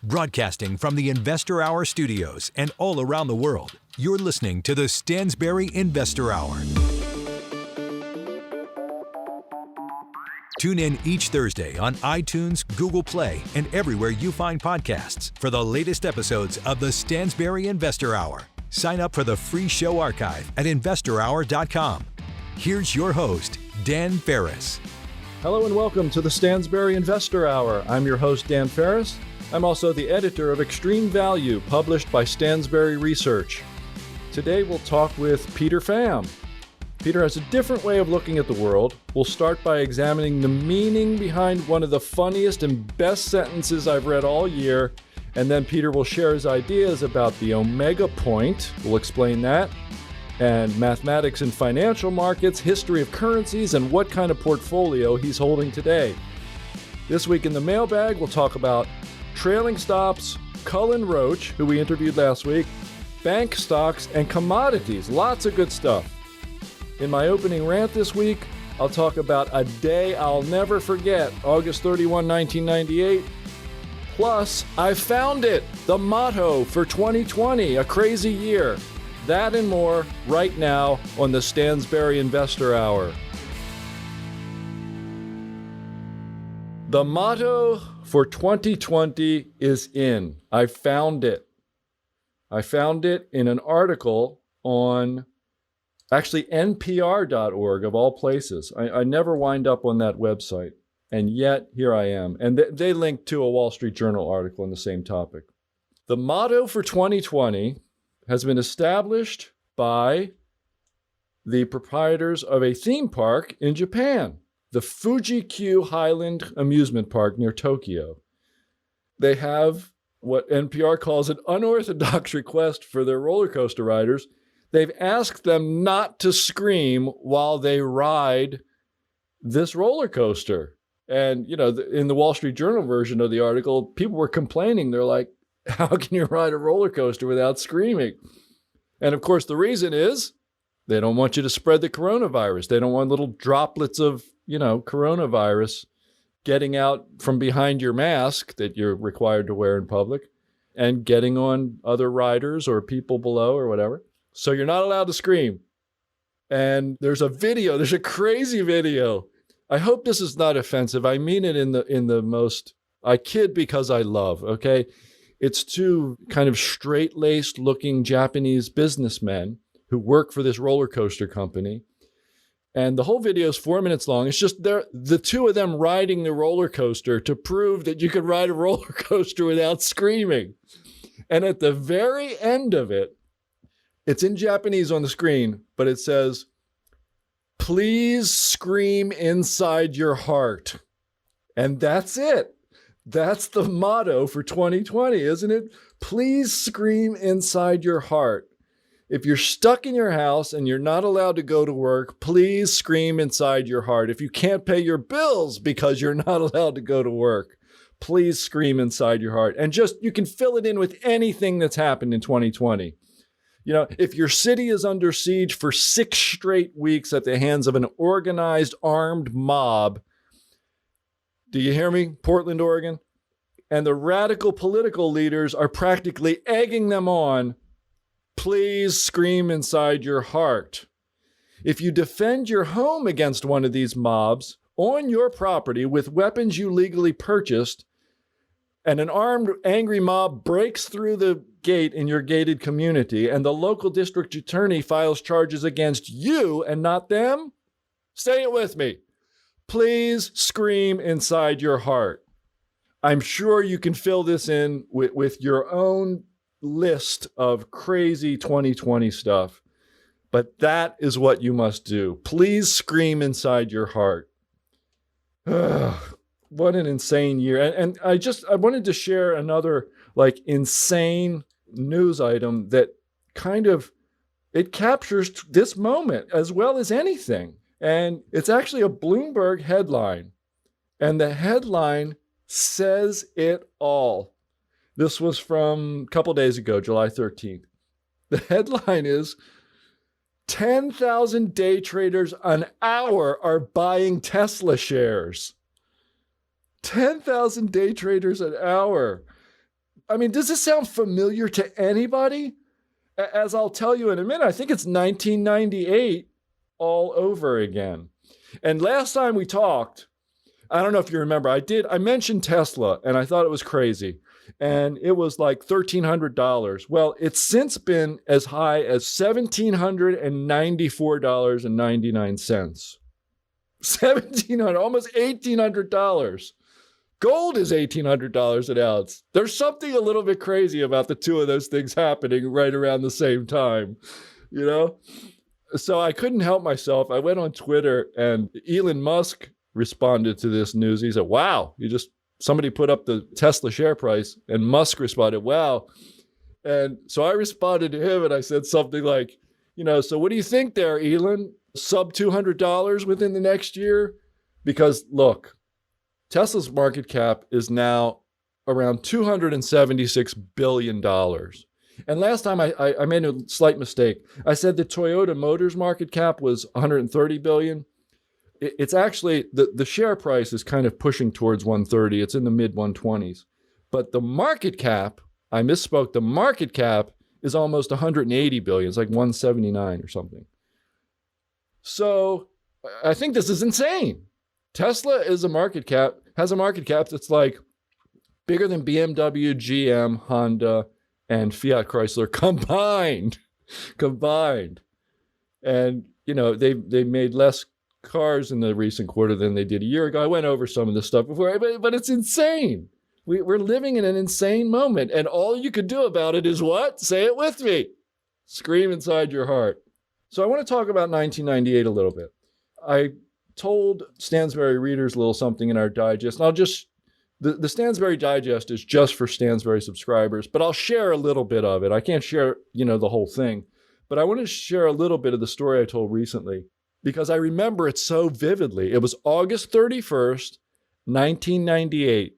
Broadcasting from the Investor Hour studios and all around the world, you're listening to the Stansberry Investor Hour. Tune in each Thursday on iTunes, Google Play, and everywhere you find podcasts for the latest episodes of the Stansberry Investor Hour. Sign up for the free show archive at investorhour.com. Here's your host, Dan Ferris. Hello and welcome to the Stansberry Investor Hour. I'm your host, Dan Ferris. I'm also the editor of Extreme Value, published by Stansberry Research. Today we'll talk with Peter Pham. Peter has a different way of looking at the world. We'll start by examining the meaning behind one of the funniest and best sentences I've read all year, and then Peter will share his ideas about the omega point. We'll explain that. And mathematics and financial markets, history of currencies, and what kind of portfolio he's holding today. This week in the mailbag, we'll talk about trailing stops, Cullen Roach, who we interviewed last week, bank stocks, and commodities. Lots of good stuff. In my opening rant this week, I'll talk about a day I'll never forget, August 31, 1998. Plus, I found it, the motto for 2020, a crazy year. That and more right now on the Stansberry Investor Hour. The motto for 2020 is in. I found it. I found it in an article on actually NPR.org of all places. I never wind up on that website, and yet here I am. And they linked to a Wall Street Journal article on the same topic. The motto for 2020 has been established by the proprietors of a theme park in Japan, the Fuji-Q Highland Amusement Park near Tokyo. They have what NPR calls an unorthodox request for their roller coaster riders. They've asked them not to scream while they ride this roller coaster. And, you know, in the Wall Street Journal version of the article, people were complaining. They're like, how can you ride a roller coaster without screaming? And of course, the reason is they don't want you to spread the coronavirus. They don't want little droplets of, coronavirus getting out from behind your mask that you're required to wear in public and getting on other riders or people below or whatever. So you're not allowed to scream. And there's a crazy video. I hope this is not offensive. I mean it in the most, I kid because I love, okay? It's two kind of straight-laced looking Japanese businessmen who work for this roller coaster company. And the whole video is 4 minutes long. It's just the two of them riding the roller coaster to prove that you could ride a roller coaster without screaming. And at the very end of it, it's in Japanese on the screen, but it says, "Please scream inside your heart." And that's it. That's the motto for 2020, isn't it? Please scream inside your heart. If you're stuck in your house and you're not allowed to go to work, please scream inside your heart. If you can't pay your bills because you're not allowed to go to work, please scream inside your heart. And you can fill it in with anything that's happened in 2020. If your city is under siege for 6 straight weeks at the hands of an organized armed mob, do you hear me? Portland, Oregon. And the radical political leaders are practically egging them on. Please scream inside your heart. If you defend your home against one of these mobs on your property with weapons you legally purchased, and an armed, angry mob breaks through the gate in your gated community, and the local district attorney files charges against you and not them, say it with me. Please scream inside your heart. I'm sure you can fill this in with your own list of crazy 2020 stuff, but that is what you must do. Please scream inside your heart. What an insane year. And I wanted to share another insane news item that it captures this moment as well as anything. And it's actually a Bloomberg headline. And the headline says it all. This was from a couple days ago, July 13th. The headline is, 10,000 day traders an hour are buying Tesla shares. 10,000 day traders an hour. I mean, does this sound familiar to anybody? As I'll tell you in a minute, I think it's 1998 all over again. And last time we talked, I don't know if you remember, I mentioned Tesla and I thought it was crazy. And it was like $1,300. Well, it's since been as high as $1,794.99. $1,700, almost $1,800. Gold is $1,800 an ounce. There's something a little bit crazy about the two of those things happening right around the same time, you know? So I couldn't help myself. I went on Twitter and Elon Musk responded to this news. He said, wow, somebody put up the Tesla share price, and Musk responded, wow. And so I responded to him and I said something like, so what do you think there, Elon? Sub $200 within the next year? Because look, Tesla's market cap is now around $276 billion. And last time I made a slight mistake. I said the Toyota Motors market cap was $130 billion. It's actually, the share price is kind of pushing towards 130. It's in the mid 120s. But the market cap, I misspoke, the market cap is almost 180 billion. It's like 179 or something. So I think this is insane. Tesla has a market cap that's like bigger than BMW, GM, Honda, and Fiat Chrysler combined. And, they made less cars in the recent quarter than they did a year ago. I went over some of this stuff before, but it's insane. We're living in an insane moment. And all you could do about it is what? Say it with me. Scream inside your heart. So I want to talk about 1998 a little bit. I told Stansberry readers a little something in our digest. And I'll just, the Stansberry Digest is just for Stansberry subscribers, but I'll share a little bit of it. I can't share, the whole thing, but I want to share a little bit of the story I told recently because I remember it so vividly. It was August 31st, 1998.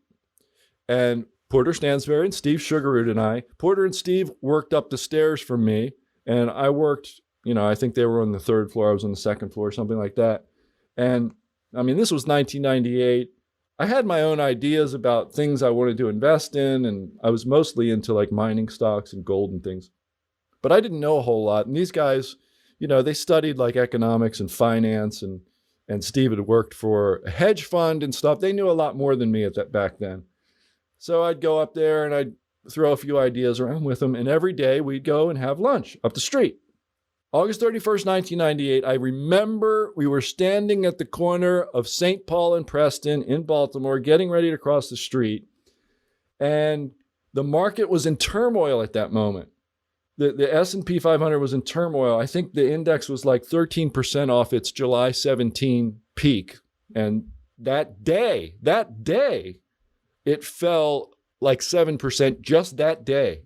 And Porter Stansberry and Steve Sugarroot and Porter and Steve worked up the stairs from me. And I worked, I think they were on the third floor. I was on the second floor, something like that. And I mean, this was 1998. I had my own ideas about things I wanted to invest in. And I was mostly into like mining stocks and gold and things. But I didn't know a whole lot. And these guys, they studied like economics and finance. And Steve had worked for a hedge fund and stuff. They knew a lot more than me back then. So I'd go up there and I'd throw a few ideas around with them. And every day we'd go and have lunch up the street. August 31st, 1998, I remember we were standing at the corner of St. Paul and Preston in Baltimore, getting ready to cross the street. And the market was in turmoil at that moment. The S&P 500 was in turmoil. I think the index was like 13% off its July 17 peak. And that day, it fell like 7% just that day.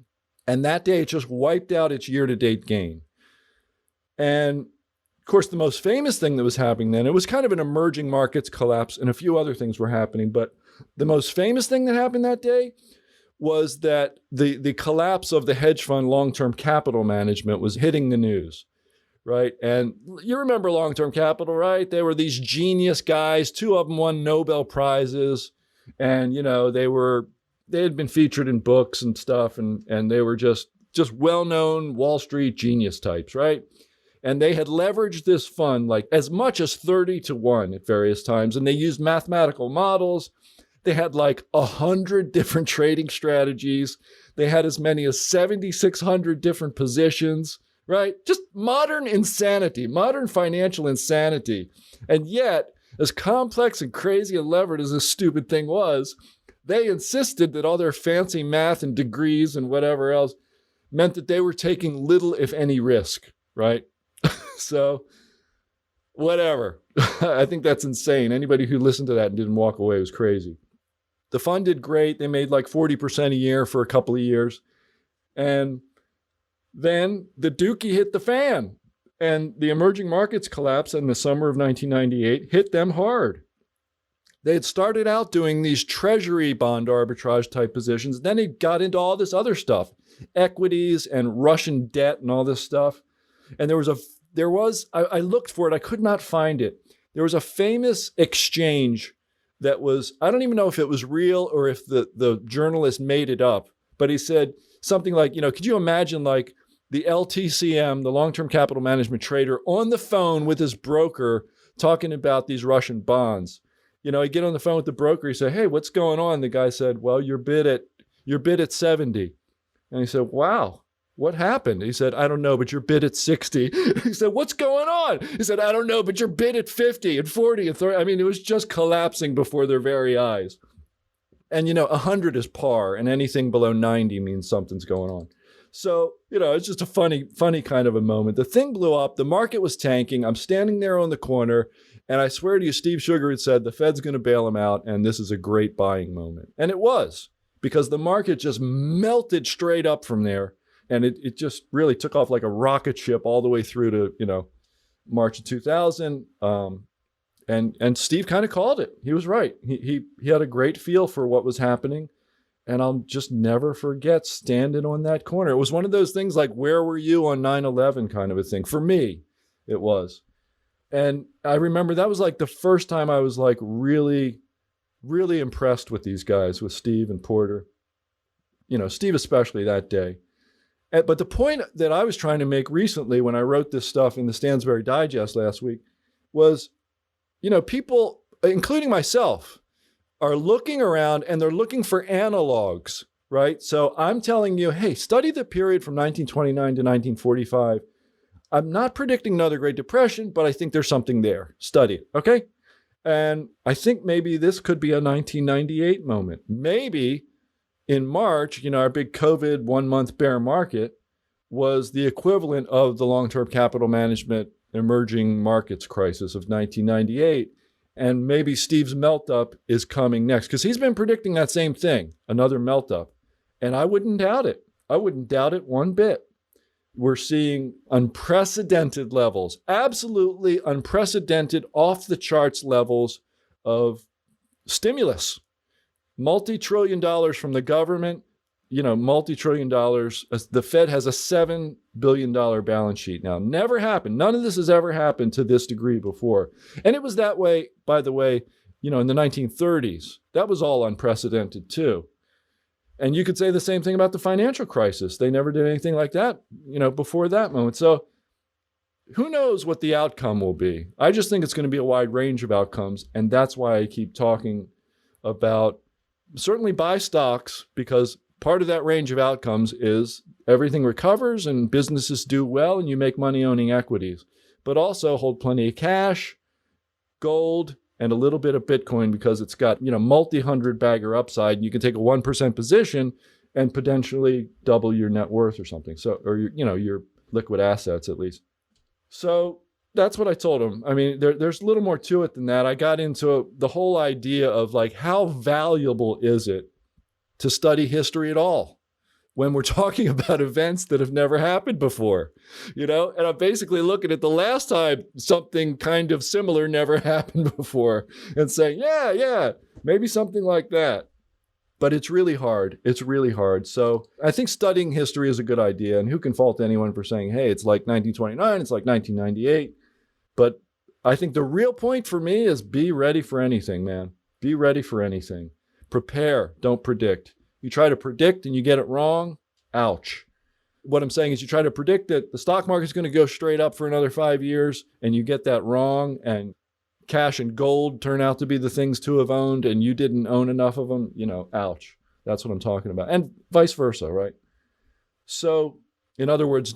And that day, it just wiped out its year-to-date gain. And of course, the most famous thing that was happening then, it was kind of an emerging markets collapse and a few other things were happening. But the most famous thing that happened that day was that the collapse of the hedge fund long-term capital management was hitting the news, right? And you remember long-term capital, right? They were these genius guys. Two of them won Nobel Prizes. And, they had been featured in books and stuff. And they were just well-known Wall Street genius types, right? And they had leveraged this fund like as much as 30-1 at various times. And they used mathematical models. They had like 100 different trading strategies. They had as many as 7,600 different positions, right? Just modern insanity, modern financial insanity. And yet, as complex and crazy and levered as this stupid thing was, they insisted that all their fancy math and degrees and whatever else meant that they were taking little, if any, risk, right? So, whatever. I think that's insane. Anybody who listened to that and didn't walk away was crazy. The fund did great. They made like 40% a year for a couple of years. And then the dookie hit the fan. And the emerging markets collapse in the summer of 1998 hit them hard. They had started out doing these treasury bond arbitrage type positions. Then they got into all this other stuff, equities and Russian debt and all this stuff. And I looked for it. I could not find it. There was a famous exchange that was, I don't even know if it was real or if the journalist made it up, but he said something like, could you imagine like the LTCM, the long-term capital management trader, on the phone with his broker talking about these Russian bonds? He'd get on the phone with the broker. He said, hey, what's going on? The guy said, well, your bid at 70. And he said, wow, what happened? He said, I don't know, but you're bid at 60. He said, what's going on? He said, I don't know, but you're bid at 50 and 40 and 30. I mean, it was just collapsing before their very eyes. And, 100 is par, and anything below 90 means something's going on. So, it's just a funny kind of a moment. The thing blew up. The market was tanking. I'm standing there on the corner, and I swear to you, Steve Sugar had said the Fed's going to bail him out, and this is a great buying moment. And it was, because the market just melted straight up from there, and it just really took off like a rocket ship all the way through to, March of 2000. And Steve kind of called it. He was right. He had a great feel for what was happening. And I'll just never forget standing on that corner. It was one of those things like, where were you on 9/11 kind of a thing. For me, it was. And I remember that was like the first time I was like really, really impressed with these guys, with Steve and Porter. Steve especially that day. But the point that I was trying to make recently when I wrote this stuff in the Stansberry Digest last week was, people, including myself, are looking around and they're looking for analogs, right? So I'm telling you, hey, study the period from 1929 to 1945. I'm not predicting another Great Depression, but I think there's something there. Study it, okay? And I think maybe this could be a 1998 moment. Maybe in March, our big COVID 1 month bear market was the equivalent of the long-term capital management emerging markets crisis of 1998. And maybe Steve's melt-up is coming next, because he's been predicting that same thing, another melt-up. And I wouldn't doubt it. I wouldn't doubt it one bit. We're seeing unprecedented levels, absolutely unprecedented, off-the-charts levels of stimulus. Multi-trillion dollars from the government, multi-trillion dollars. The Fed has a $7 billion balance sheet now. Never happened. None of this has ever happened to this degree before. And it was that way, by the way, in the 1930s. That was all unprecedented too. And you could say the same thing about the financial crisis. They never did anything like that, before that moment. So who knows what the outcome will be? I just think it's going to be a wide range of outcomes. And that's why I keep talking about certainly buy stocks, because part of that range of outcomes is everything recovers and businesses do well and you make money owning equities, but also hold plenty of cash, gold, and a little bit of Bitcoin, because it's got, multi-hundred bagger upside, and you can take a 1% position and potentially double your net worth or something. So, or your liquid assets at least. So that's what I told him. I mean, there's a little more to it than that. I got into the whole idea of like, how valuable is it to study history at all when we're talking about events that have never happened before, And I'm basically looking at the last time something kind of similar never happened before and saying, yeah, maybe something like that. But it's really hard. It's really hard. So I think studying history is a good idea. And who can fault anyone for saying, hey, it's like 1929, it's like 1998. But I think the real point for me is be ready for anything, man. Be ready for anything. Prepare, don't predict. You try to predict and you get it wrong, ouch. What I'm saying is you try to predict that the stock market's going to go straight up for another 5 years and you get that wrong, and cash and gold turn out to be the things to have owned and you didn't own enough of them, ouch. That's what I'm talking about. And vice versa, right? So in other words,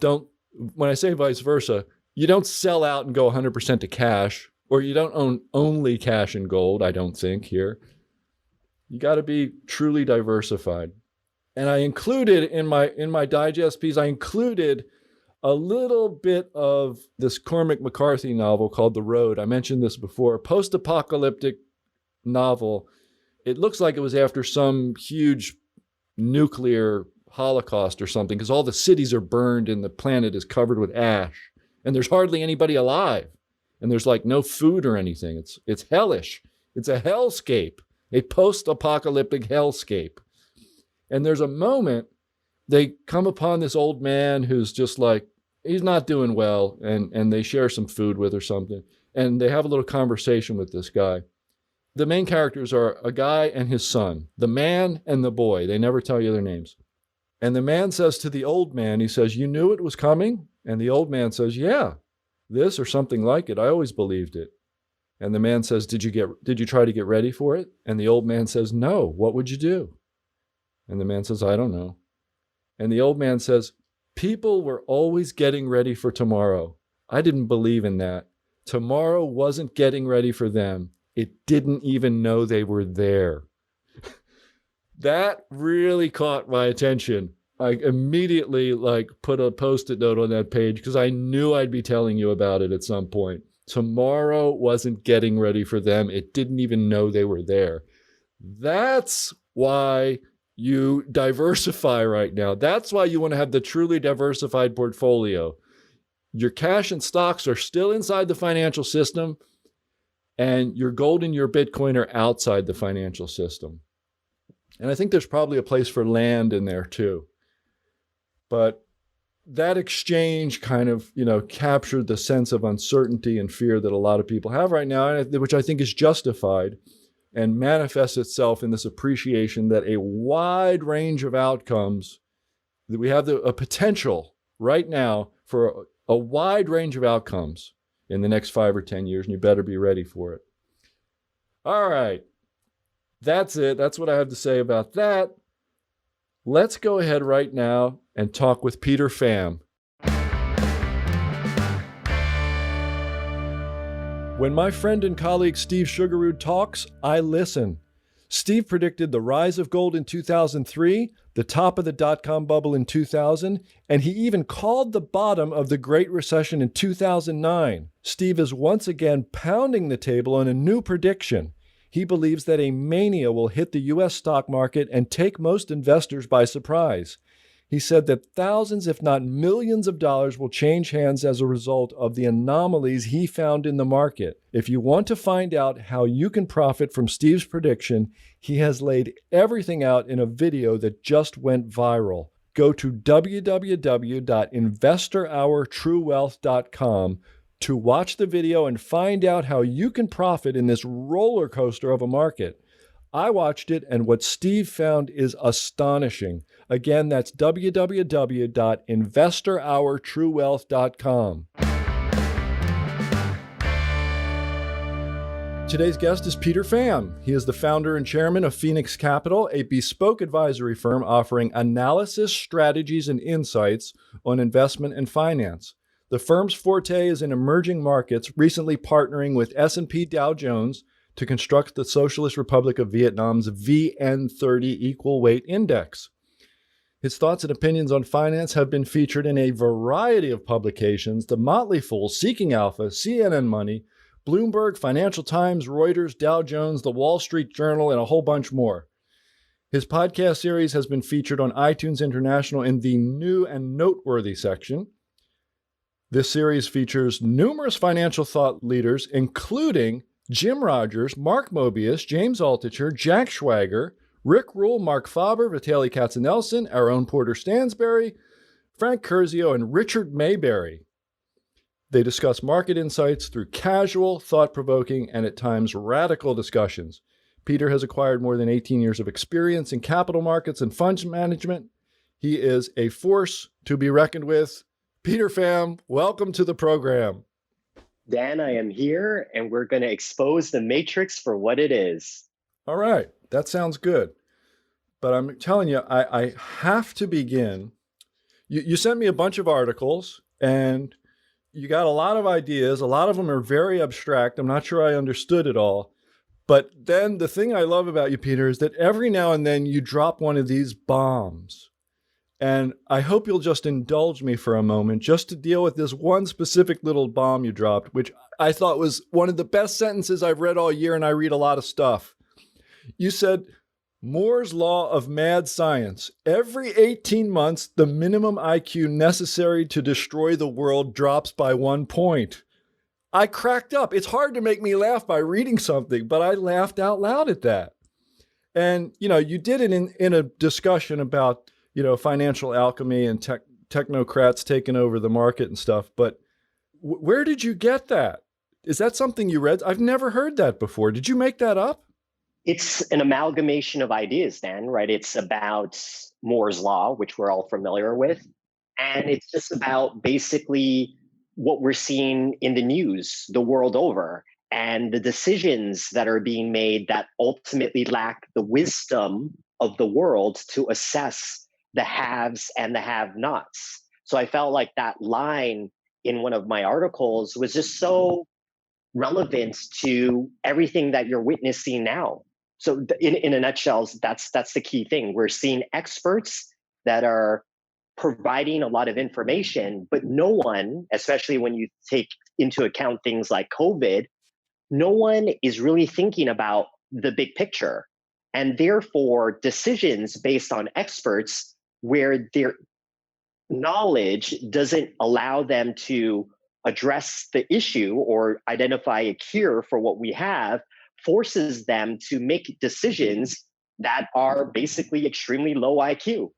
when I say vice versa, you don't sell out and go 100% to cash, or you don't own only cash and gold, I don't think here. You got to be truly diversified. And I included in my digest piece, I included a little bit of this Cormac McCarthy novel called The Road. I mentioned this before, post-apocalyptic novel. It looks like it was after some huge nuclear holocaust or something, because all the cities are burned and the planet is covered with ash and there's hardly anybody alive. And there's like no food or anything. It's hellish. It's a hellscape. A post-apocalyptic hellscape. And there's a moment they come upon this old man who's just like, he's not doing well, and they share some food with or something. And they have a little conversation with this guy. The main characters are a guy and his son, the man and the boy. They never tell you their names. And the man says to the old man, he says, "You knew it was coming?" And the old man says, "Yeah, this or something like it. I always believed it." And the man says, did you try to get ready for it?" And the old man says, "No, what would you do?" And the man says, "I don't know." And the old man says, "People were always getting ready for tomorrow. I didn't believe in that. Tomorrow wasn't getting ready for them. It didn't even know they were there." That really caught my attention. I immediately put a Post-it note on that page because I knew I'd be telling you about it at some point. Tomorrow wasn't getting ready for them. It didn't even know they were there. That's why you diversify right now. That's why you want to have the truly diversified portfolio. Your cash and stocks are still inside the financial system, and your gold and your Bitcoin are outside the financial system. And I think there's probably a place for land in there too. But that exchange kind of, captured the sense of uncertainty and fear that a lot of people have right now, which I think is justified, and manifests itself in this appreciation that a wide range of outcomes, that we have a potential right now for a wide range of outcomes in the next 5 or 10 years, and you better be ready for it. All right. That's it. That's what I have to say about that. Let's go ahead right now and talk with Peter Pham. When my friend and colleague Steve Sugarud talks, I listen. Steve predicted the rise of gold in 2003, the top of the dot-com bubble in 2000, and he even called the bottom of the Great Recession in 2009. Steve is once again pounding the table on a new prediction. He believes that a mania will hit the U.S. stock market and take most investors by surprise. He said that thousands, if not millions of dollars will change hands as a result of the anomalies he found in the market. If you want to find out how you can profit from Steve's prediction, he has laid everything out in a video that just went viral. Go to www.investorhourtruewealth.com to watch the video and find out how you can profit in this roller coaster of a market. I watched it, and what Steve found is astonishing. Again, that's www.investorhourtruewealth.com. Today's guest is Peter Pham. He is the founder and chairman of Phoenix Capital, a bespoke advisory firm offering analysis, strategies, and insights on investment and finance. The firm's forte is in emerging markets, recently partnering with S&P Dow Jones to construct the Socialist Republic of Vietnam's VN30 Equal Weight Index. His thoughts and opinions on finance have been featured in a variety of publications: The Motley Fool, Seeking Alpha, CNN Money, Bloomberg, Financial Times, Reuters, Dow Jones, The Wall Street Journal, and a whole bunch more. His podcast series has been featured on iTunes International in the New and Noteworthy section. This series features numerous financial thought leaders, including Jim Rogers, Mark Mobius, James Altucher, Jack Schwager, Rick Rule, Mark Faber, Vitaly Katzenelson, our own Porter Stansberry, Frank Curzio, and Richard Mayberry. They discuss market insights through casual, thought-provoking, and at times radical discussions. Peter has acquired more than 18 years of experience in capital markets and funds management. He is a force to be reckoned with. Peter Pham, welcome to the program. Dan, I am here, and we're going to expose the matrix for what it is. All right, that sounds good. But I'm telling you, I have to begin. You sent me a bunch of articles, and you got a lot of ideas. A lot of them are very abstract. I'm not sure I understood it all. But then the thing I love about you, Peter, is that every now and then you drop one of these bombs. And I hope you'll just indulge me for a moment just to deal with this one specific little bomb you dropped, which I thought was one of the best sentences I've read all year, and I read a lot of stuff. You said, Moore's law of mad science. Every 18 months, the minimum IQ necessary to destroy the world drops by 1 point. I cracked up. It's hard to make me laugh by reading something, but I laughed out loud at that. And, you did it in a discussion about financial alchemy and technocrats taking over the market and stuff. But where did you get that? Is that something you read? I've never heard that before. Did you make that up? It's an amalgamation of ideas, Dan, right? It's about Moore's Law, which we're all familiar with. And it's just about basically what we're seeing in the news the world over and the decisions that are being made that ultimately lack the wisdom of the world to assess the haves and the have nots. So I felt like that line in one of my articles was just so relevant to everything that you're witnessing now. So in a nutshell, that's the key thing. We're seeing experts that are providing a lot of information, but no one, especially when you take into account things like COVID, no one is really thinking about the big picture. And therefore, decisions based on experts where their knowledge doesn't allow them to address the issue or identify a cure for what we have forces them to make decisions that are basically extremely low IQ.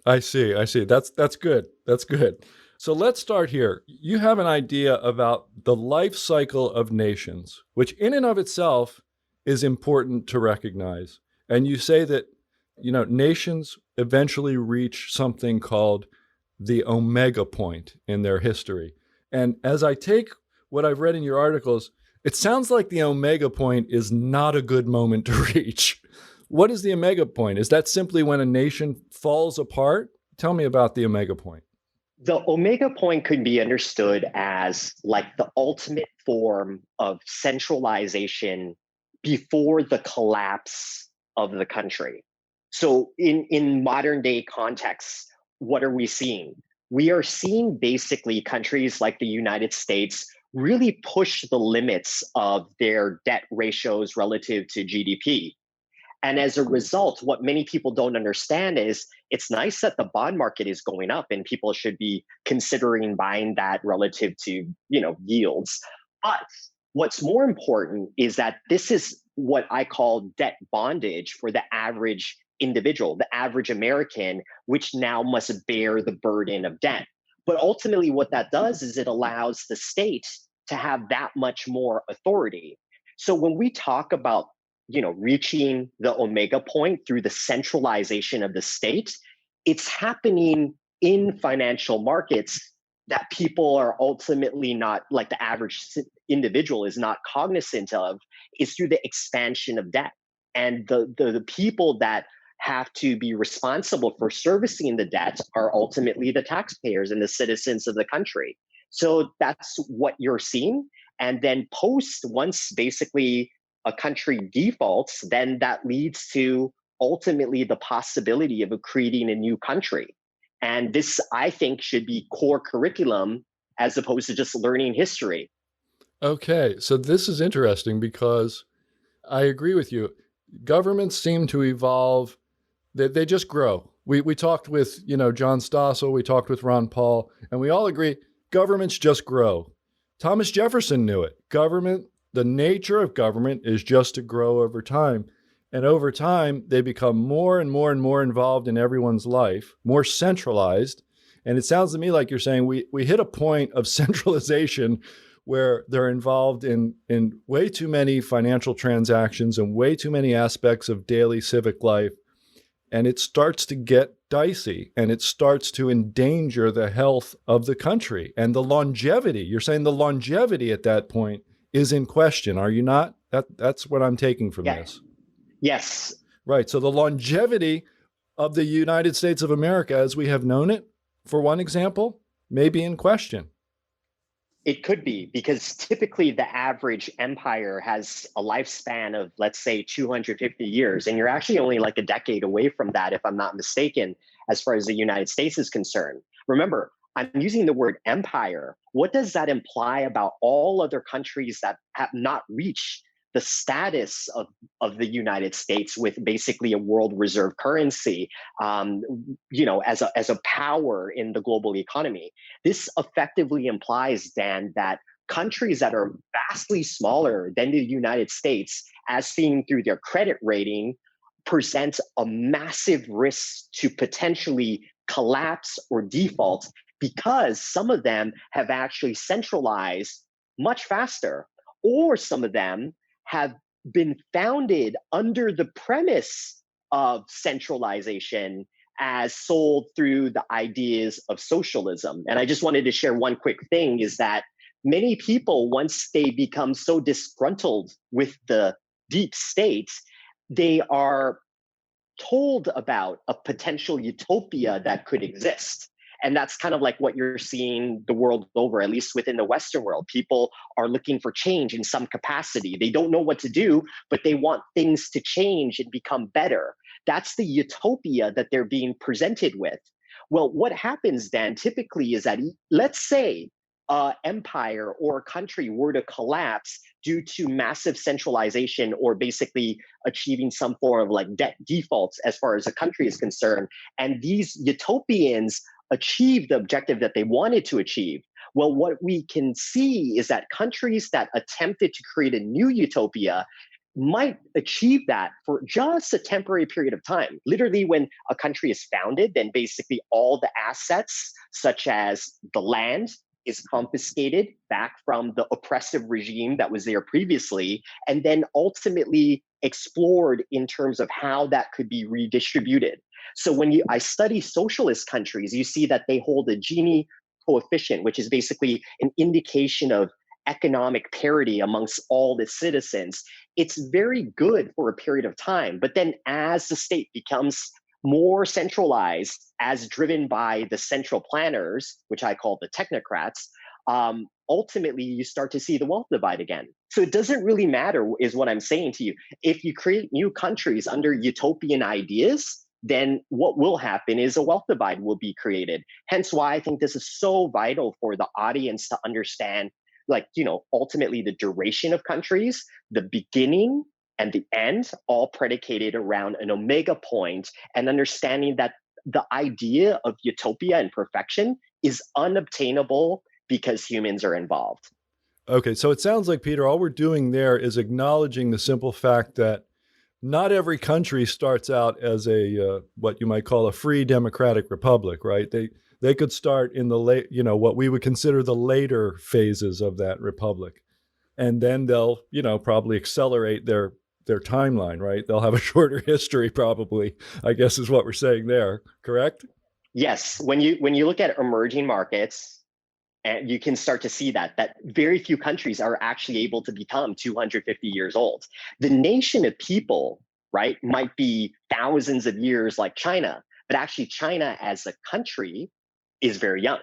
I see. I see. That's good. That's good. So let's start here. You have an idea about the life cycle of nations, which in and of itself is important to recognize. And you say that, nations eventually reach something called the omega point in their history. And as I take what I've read in your articles, it sounds like the omega point is not a good moment to reach. What is the omega point? Is that simply when a nation falls apart? Tell me about the omega point. The omega point could be understood as like the ultimate form of centralization before the collapse of the country. So in modern day contexts, what are we seeing? We are seeing basically countries like the United States really push the limits of their debt ratios relative to GDP. And as a result, what many people don't understand is it's nice that the bond market is going up and people should be considering buying that relative to, yields. But what's more important is that this is what I call debt bondage for the average individual, the average American, which now must bear the burden of debt. But ultimately, what that does is it allows the state to have that much more authority. So when we talk about reaching the omega point through the centralization of the state, it's happening in financial markets that people are ultimately not, like the average individual is not cognizant of, is through the expansion of debt. And the people that have to be responsible for servicing the debt are ultimately the taxpayers and the citizens of the country. So that's what you're seeing. And then once basically a country defaults, then that leads to ultimately the possibility of creating a new country. And this, I think, should be core curriculum as opposed to just learning history. Okay, so this is interesting because I agree with you. Governments seem to evolve, they just grow. We talked with, John Stossel, we talked with Ron Paul, and we all agree governments just grow. Thomas Jefferson knew it. The nature of government is just to grow over time. And over time, they become more and more and more involved in everyone's life, more centralized. And it sounds to me like you're saying we hit a point of centralization where they're involved in way too many financial transactions and way too many aspects of daily civic life. And it starts to get dicey and it starts to endanger the health of the country and the longevity. You're saying the longevity at that point is in question, are you not? That's what I'm taking from this. Yes. Right. So the longevity of the United States of America as we have known it, for one example, may be in question. It could be, because typically the average empire has a lifespan of, let's say, 250 years. And you're actually only like a decade away from that, if I'm not mistaken, as far as the United States is concerned. Remember, I'm using the word empire. What does that imply about all other countries that have not reached the status of the United States with basically a world reserve currency, as a power in the global economy? This effectively implies, Dan, that countries that are vastly smaller than the United States, as seen through their credit rating, present a massive risk to potentially collapse or default because some of them have actually centralized much faster, or some of them have been founded under the premise of centralization as sold through the ideas of socialism. And I just wanted to share one quick thing is that many people, once they become so disgruntled with the deep state, they are told about a potential utopia that could exist. And that's kind of like what you're seeing the world over, at least within the Western world. People are looking for change in some capacity. They don't know what to do, but they want things to change and become better. That's the utopia that they're being presented with. Well, what happens then typically is that, let's say, empire or a country were to collapse due to massive centralization or basically achieving some form of like debt defaults as far as a country is concerned, and these utopians achieve the objective that they wanted to achieve. Well, what we can see is that countries that attempted to create a new utopia might achieve that for just a temporary period of time. Literally, when a country is founded, then basically all the assets, such as the land, is confiscated back from the oppressive regime that was there previously, and then ultimately explored in terms of how that could be redistributed. So when I study socialist countries, you see that they hold a Gini coefficient, which is basically an indication of economic parity amongst all the citizens. It's very good for a period of time, but then as the state becomes more centralized, as driven by the central planners, which I call the technocrats, ultimately you start to see the wealth divide again. So it doesn't really matter, is what I'm saying to you. If you create new countries under utopian ideas, then what will happen is a wealth divide will be created. Hence why I think this is so vital for the audience to understand, like, ultimately the duration of countries, the beginning and the end, all predicated around an omega point, and understanding that the idea of utopia and perfection is unobtainable because humans are involved. Okay, so it sounds like, Peter, all we're doing there is acknowledging the simple fact that not every country starts out as a what you might call a free democratic republic, right? They could start in the late, what we would consider the later phases of that republic, and then they'll, probably accelerate their timeline, right? They'll have a shorter history, probably, I guess is what we're saying there. Correct? Yes. When you look at emerging markets, and you can start to see that very few countries are actually able to become 250 years old. The nation of people, right, might be thousands of years like China, but actually China as a country is very young.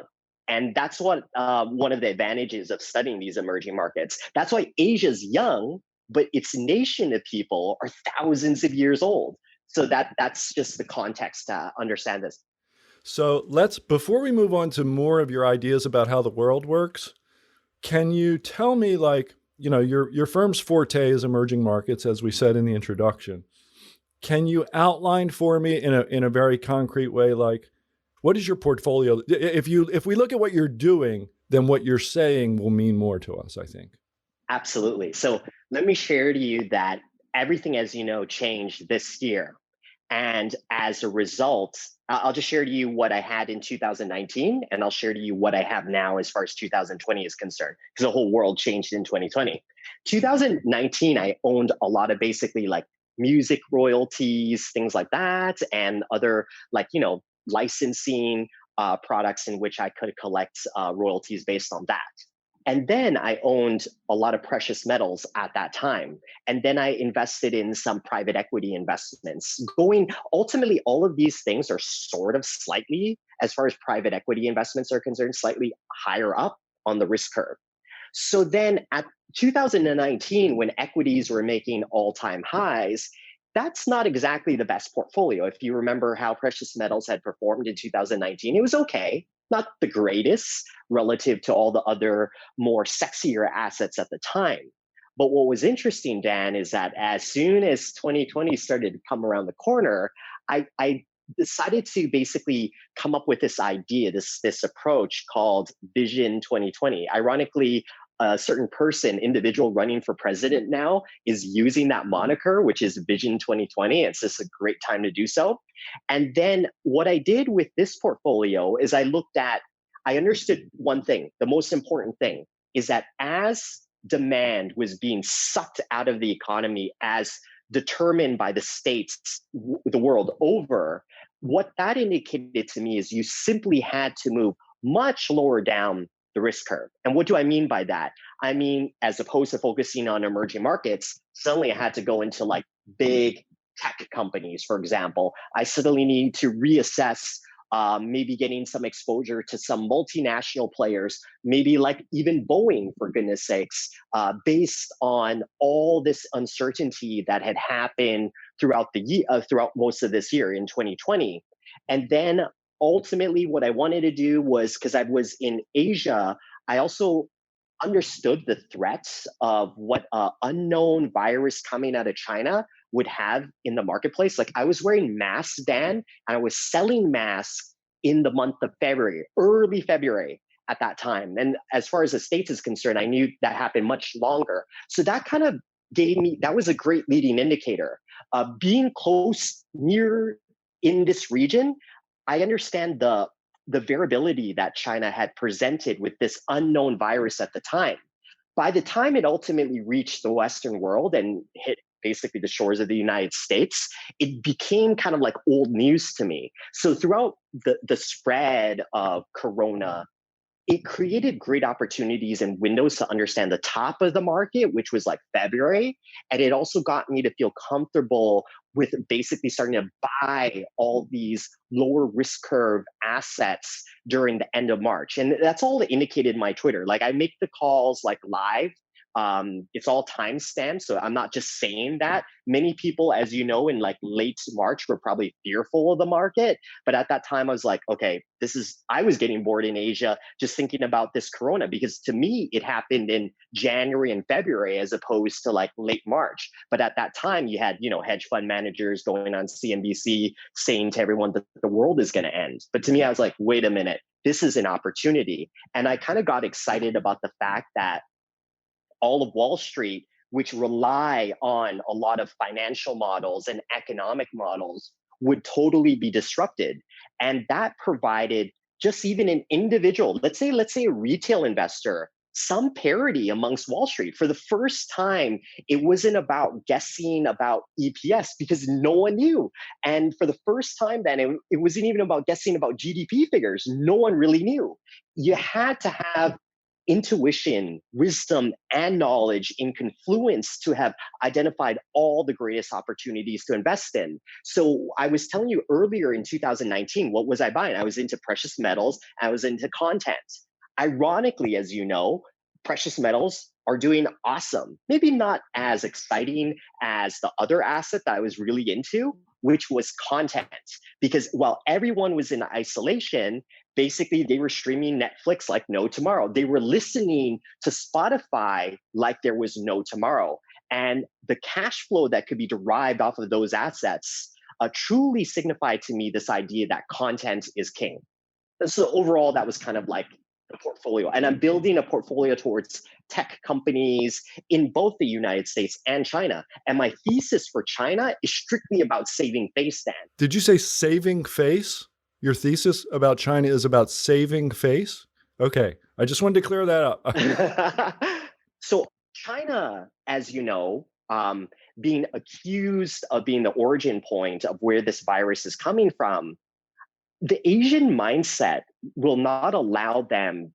And that's what one of the advantages of studying these emerging markets. That's why Asia's young, but its nation of people are thousands of years old. So that's just the context to understand this. So before we move on to more of your ideas about how the world works, can you tell me, like, your firm's forte is emerging markets, as we said in the introduction. Can you outline for me in a very concrete way, like, what is your portfolio? If we look at what you're doing, then what you're saying will mean more to us, I think. Absolutely. So let me share to you that everything, as you know, changed this year. And as a result, I'll just share to you what I had in 2019, and I'll share to you what I have now as far as 2020 is concerned, because the whole world changed in 2020. 2019, I owned a lot of basically like music royalties, things like that, and other licensing products in which I could collect royalties based on that. And then I owned a lot of precious metals at that time. And then I invested in some private equity investments. Ultimately, all of these things are sort of slightly, as far as private equity investments are concerned, slightly higher up on the risk curve. So then at 2019, when equities were making all-time highs, that's not exactly the best portfolio. If you remember how precious metals had performed in 2019, it was okay, not the greatest relative to all the other more sexier assets at the time. But what was interesting, Dan, is that as soon as 2020 started to come around the corner, I decided to basically come up with this idea, this approach called Vision 2020. Ironically, a certain individual running for president now is using that moniker, which is Vision 2020. It's just a great time to do so. And then what I did with this portfolio is I understood one thing. The most important thing is that as demand was being sucked out of the economy as determined by the states the world over, what that indicated to me is you simply had to move much lower down the risk curve. And what do I mean by that? I mean, as opposed to focusing on emerging markets, suddenly I had to go into like big tech companies, for example. I suddenly need to reassess maybe getting some exposure to some multinational players, maybe like even Boeing, for goodness sakes, based on all this uncertainty that had happened throughout the year, throughout most of this year in 2020. And then ultimately, what I wanted to do was, because I was in Asia, I also understood the threats of what unknown virus coming out of China would have in the marketplace. Like I was wearing masks, Dan, and I was selling masks in the month of February, early February at that time. And as far as the States is concerned, I knew that happened much longer. So that kind of gave me, that was a great leading indicator. Being close, near in this region, I understand the variability that China had presented with this unknown virus at the time. By the time it ultimately reached the Western world and hit basically the shores of the United States, it became kind of like old news to me. So throughout the spread of Corona, it created great opportunities and windows to understand the top of the market, which was like February. And it also got me to feel comfortable with basically starting to buy all these lower risk curve assets during the end of March. And that's all indicated in my Twitter. Like I make the calls like live. It's all time stamped, so I'm not just saying that. Many people, as you know, in like late March were probably fearful of the market. But at that time, I was like, okay, I was getting bored in Asia just thinking about this Corona, because to me, it happened in January and February as opposed to like late March. But at that time, you had, hedge fund managers going on CNBC saying to everyone that the world is going to end. But to me, I was like, wait a minute, this is an opportunity. And I kind of got excited about the fact that all of Wall Street, which rely on a lot of financial models and economic models, would totally be disrupted. And that provided just even an individual, let's say a retail investor, some parity amongst Wall Street. For the first time, it wasn't about guessing about EPS because no one knew. And for the first time then, it wasn't even about guessing about GDP figures. No one really knew. You had to have intuition, wisdom, and knowledge in confluence to have identified all the greatest opportunities to invest in. So I was telling you earlier in 2019, what was I buying? I was into precious metals, I was into content. Ironically, as you know, precious metals are doing awesome. Maybe not as exciting as the other asset that I was really into, which was content. Because while everyone was in isolation, basically they were streaming Netflix like no tomorrow. They were listening to Spotify like there was no tomorrow. And the cash flow that could be derived off of those assets truly signified to me this idea that content is king. And so overall, that was kind of like the portfolio. And I'm building a portfolio towards tech companies in both the United States and China. And my thesis for China is strictly about saving face, Dan. Did you say saving face? Your thesis about China is about saving face? Okay. I just wanted to clear that up. So China, as you know, being accused of being the origin point of where this virus is coming from, the Asian mindset will not allow them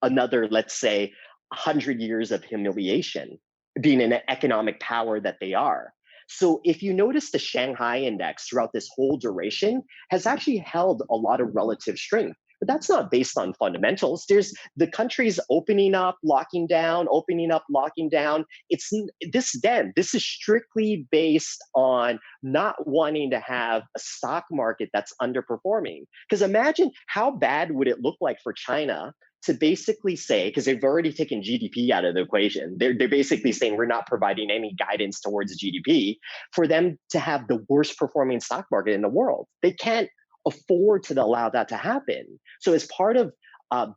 another, let's say, 100 years of humiliation, being an economic power that they are. So if you notice, the Shanghai index throughout this whole duration has actually held a lot of relative strength. But that's not based on fundamentals. There's the countries opening up, locking down, opening up, locking down. This is strictly based on not wanting to have a stock market that's underperforming. Because imagine how bad would it look like for China to basically say, because they've already taken GDP out of the equation, they're basically saying we're not providing any guidance towards GDP, for them to have the worst performing stock market in the world. They can't afford to allow that to happen. So as part of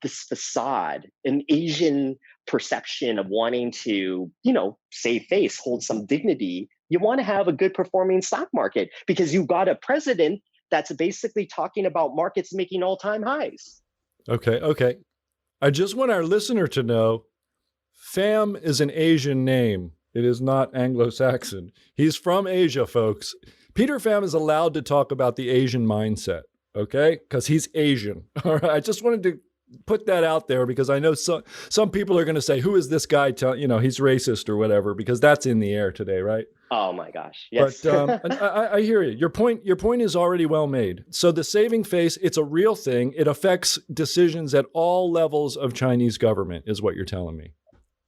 this facade, an Asian perception of wanting to, save face, hold some dignity, you want to have a good performing stock market because you've got a president that's basically talking about markets making all-time highs. Okay. I just want our listener to know Pham is an Asian name. It is not Anglo-Saxon. He's from Asia, folks. Peter Pham is allowed to talk about the Asian mindset, okay? Because he's Asian. All right. I just wanted to put that out there because I know some people are going to say, who is this guy? He's racist or whatever, because that's in the air today, right? Oh my gosh. Yes. But I hear you. Your point is already well made. So the saving face, it's a real thing. It affects decisions at all levels of Chinese government, is what you're telling me.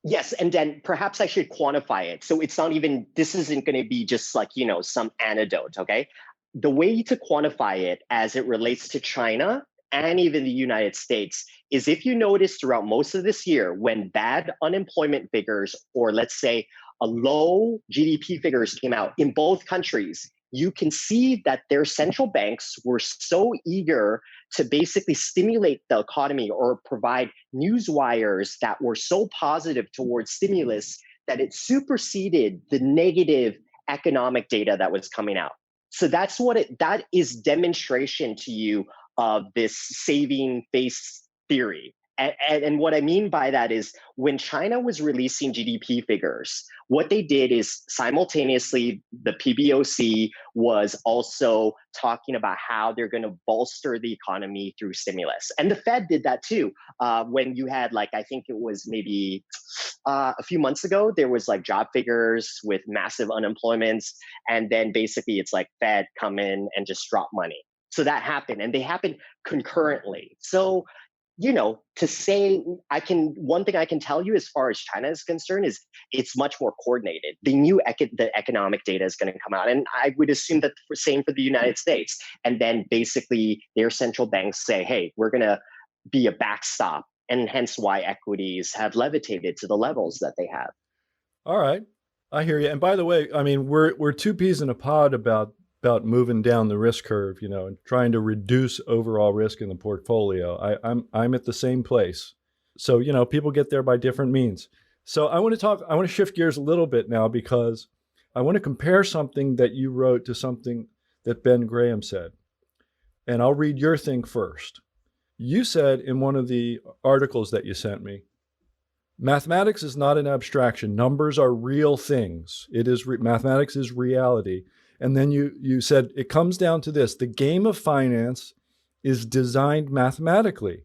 Yes, and then perhaps I should quantify it. So it's not even, this isn't going to be just like, some anecdote, okay? The way to quantify it as it relates to China and even the United States is if you notice throughout most of this year, when bad unemployment figures, or let's say a low GDP figures came out in both countries, you can see that their central banks were so eager to basically stimulate the economy or provide news wires that were so positive towards stimulus that it superseded the negative economic data that was coming out. So that is demonstration to you of this saving face theory. And what I mean by that is when China was releasing GDP figures, what they did is simultaneously the PBOC was also talking about how they're going to bolster the economy through stimulus. And the Fed did that too. When you had I think it was maybe a few months ago, there was job figures with massive unemployments. And then basically it's Fed come in and just drop money. So that happened, and they happened concurrently. So to say one thing I can tell you as far as China is concerned is it's much more coordinated. They knew the economic data is going to come out. And I would assume that the same for the United States. And then basically their central banks say, hey, we're going to be a backstop. And hence why equities have levitated to the levels that they have. All right. I hear you. And by the way, I mean, we're two peas in a pod about moving down the risk curve, and trying to reduce overall risk in the portfolio. I'm at the same place. So, people get there by different means. So I want to shift gears a little bit now because I want to compare something that you wrote to something that Ben Graham said. And I'll read your thing first. You said in one of the articles that you sent me, mathematics is not an abstraction. Numbers are real things. Mathematics is reality. And then you said it comes down to this: the game of finance is designed mathematically.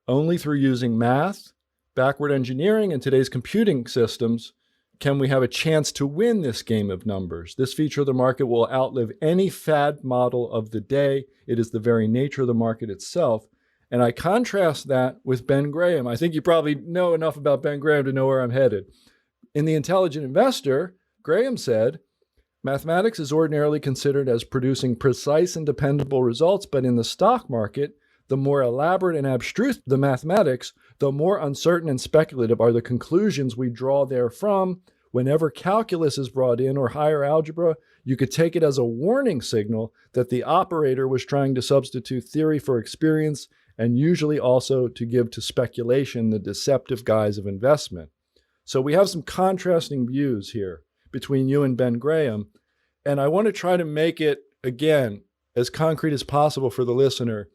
Only through using math, backward engineering, and today's computing systems can we have a chance to win this game of numbers. This feature of the market will outlive any fad model of the day. It is the very nature of the market itself. And I contrast that with Ben Graham. I think you probably know enough about Ben Graham to know where I'm headed. In The Intelligent Investor, Graham said, mathematics is ordinarily considered as producing precise and dependable results, but in the stock market, the more elaborate and abstruse the mathematics, the more uncertain and speculative are the conclusions we draw therefrom. Whenever calculus is brought in or higher algebra, you could take it as a warning signal that the operator was trying to substitute theory for experience, and usually also to give to speculation the deceptive guise of investment. So we have some contrasting views here between you and Ben Graham. And I want to try to make it, again, as concrete as possible for the listener.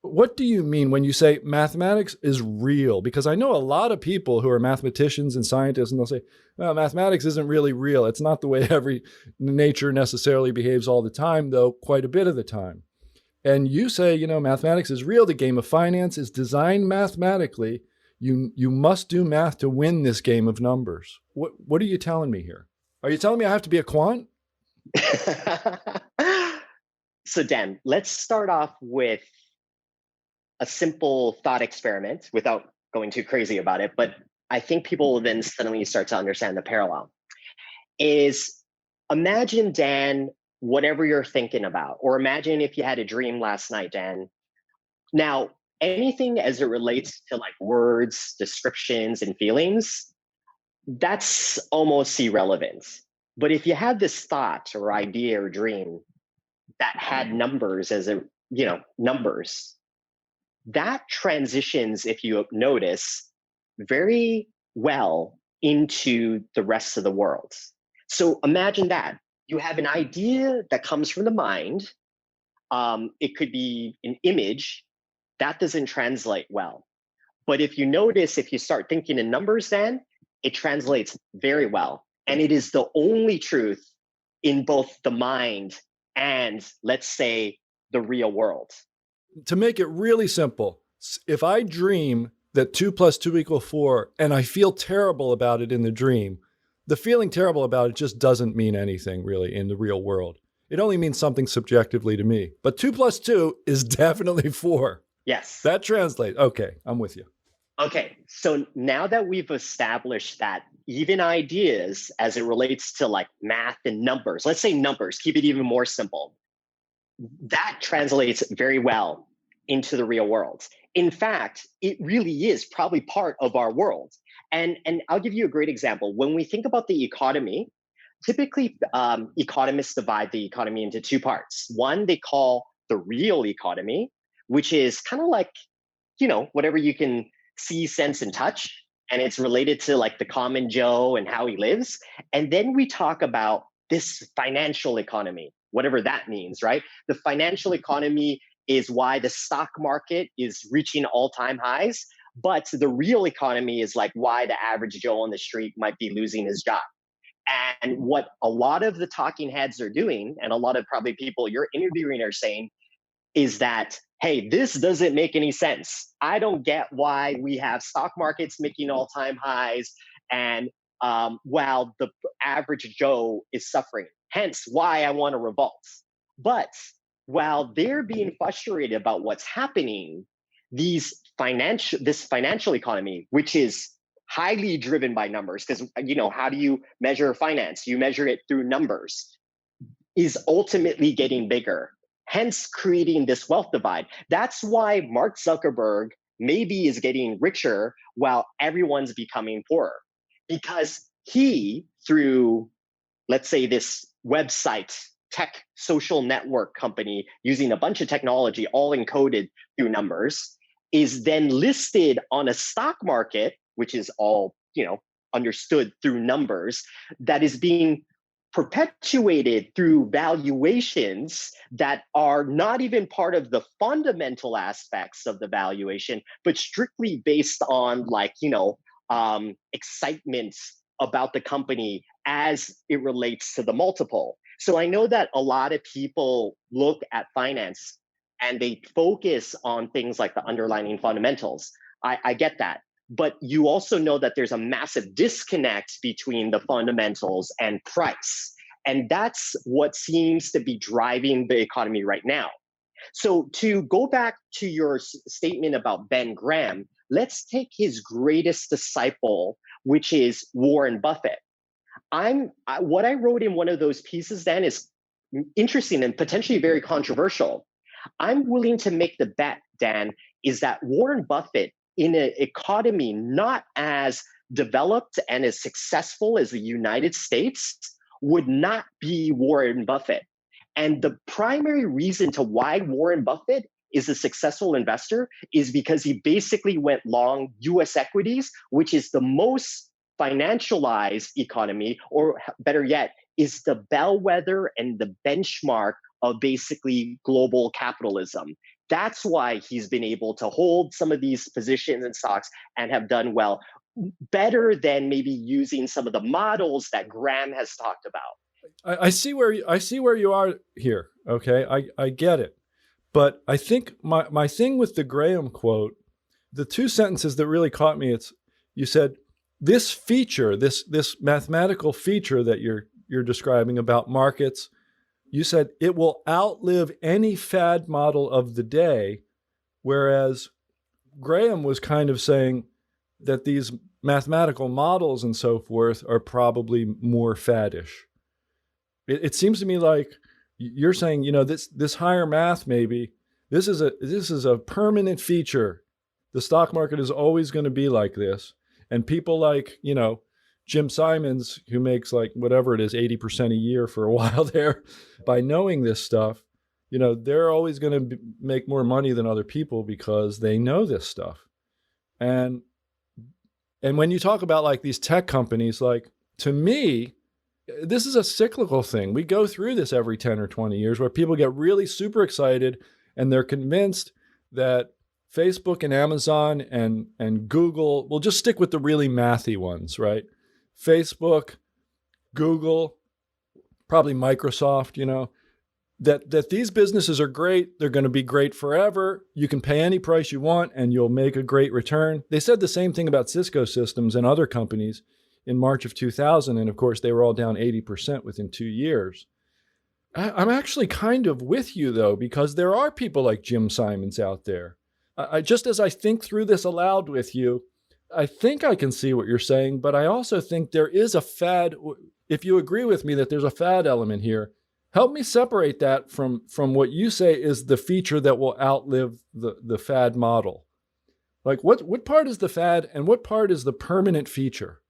What do you mean when you say mathematics is real? Because I know a lot of people who are mathematicians and scientists, and they'll say, well, mathematics isn't really real. It's not the way every nature necessarily behaves all the time, though quite a bit of the time. And you say, mathematics is real. The game of finance is designed mathematically. You must do math to win this game of numbers. What are you telling me here? Are you telling me I have to be a quant? So Dan, let's start off with a simple thought experiment without going too crazy about it. But I think people will then suddenly start to understand the parallel. Is imagine, Dan, whatever you're thinking about, or imagine if you had a dream last night, Dan. Now, anything as it relates to words, descriptions, and feelings, that's almost irrelevant. But if you had this thought or idea or dream that had numbers numbers, that transitions, if you notice, very well into the rest of the world. So imagine that. You have an idea that comes from the mind. It could be an image. That doesn't translate well. But if you notice, if you start thinking in numbers, then it translates very well. And it is the only truth in both the mind and, let's say, the real world. To make it really simple, if I dream that 2 + 2 = 4 and I feel terrible about it in the dream, the feeling terrible about it just doesn't mean anything really in the real world. It only means something subjectively to me. But 2 + 2 is definitely 4. Yes. That translates. Okay, I'm with you. Okay, so now that we've established that even ideas as it relates to like math and numbers, let's say numbers, keep it even more simple, that translates very well into the real world. In fact, it really is probably part of our world. And I'll give you a great example. When we think about the economy, typically economists divide the economy into two parts. One they call the real economy, which is kind of like, whatever you can see, sense, and touch. And it's related to like the common Joe and how he lives. And then we talk about this financial economy, whatever that means, right? The financial economy is why the stock market is reaching all-time highs. But the real economy is like why the average Joe on the street might be losing his job. And what a lot of the talking heads are doing, and a lot of probably people you're interviewing are saying, is that, hey, this doesn't make any sense. I don't get why we have stock markets making all-time highs and while the average Joe is suffering. Hence why I want to revolt. But while they're being frustrated about what's happening, this financial economy, which is highly driven by numbers, because how do you measure finance? You measure it through numbers, is ultimately getting bigger, hence creating this wealth divide. That's why Mark Zuckerberg maybe is getting richer while everyone's becoming poorer, because he, through, let's say, this website tech social network company using a bunch of technology all encoded through numbers, is then listed on a stock market, which is all understood through numbers, that is being perpetuated through valuations that are not even part of the fundamental aspects of the valuation, but strictly based on excitement about the company as it relates to the multiple. So I know that a lot of people look at finance and they focus on things like the underlying fundamentals. I get that. But you also know that there's a massive disconnect between the fundamentals and price. And that's what seems to be driving the economy right now. So to go back to your statement about Ben Graham, let's take his greatest disciple, which is Warren Buffett. What I wrote in one of those pieces then is interesting and potentially very controversial. I'm willing to make the bet, Dan, is that Warren Buffett, in an economy not as developed and as successful as the United States, would not be Warren Buffett. And the primary reason to why Warren Buffett is a successful investor is because he basically went long US equities, which is the most financialized economy, or better yet, is the bellwether and the benchmark of basically global capitalism. That's why he's been able to hold some of these positions and stocks and have done well, better than maybe using some of the models that Graham has talked about. I see where you are here. Okay, I get it, but I think my thing with the Graham quote, the two sentences that really caught me, you said this feature, this mathematical feature that you're describing about markets. You said it will outlive any fad model of the day, whereas Graham was kind of saying that these mathematical models and so forth are probably more faddish. It seems to me like you're saying, this higher math, maybe this is a permanent feature. The stock market is always going to be like this, and people like Jim Simons, who makes like whatever it is, 80% a year for a while there, by knowing this stuff, they're always going to make more money than other people because they know this stuff. And when you talk about like these tech companies, like to me, this is a cyclical thing. We go through this every 10 or 20 years where people get really super excited and they're convinced that Facebook and Amazon and Google, we'll just stick with the really mathy ones, right? Facebook, Google, probably Microsoft, that these businesses are great. They're going to be great forever. You can pay any price you want and you'll make a great return. They said the same thing about Cisco Systems and other companies in March of 2000. And of course, they were all down 80% within 2 years. I'm actually kind of with you, though, because there are people like Jim Simons out there. Just as I think through this aloud with you, I think I can see what you're saying, but I also think there is a fad. If you agree with me that there's a fad element here, help me separate that from what you say is the feature that will outlive the fad model. Like what part is the fad and what part is the permanent feature?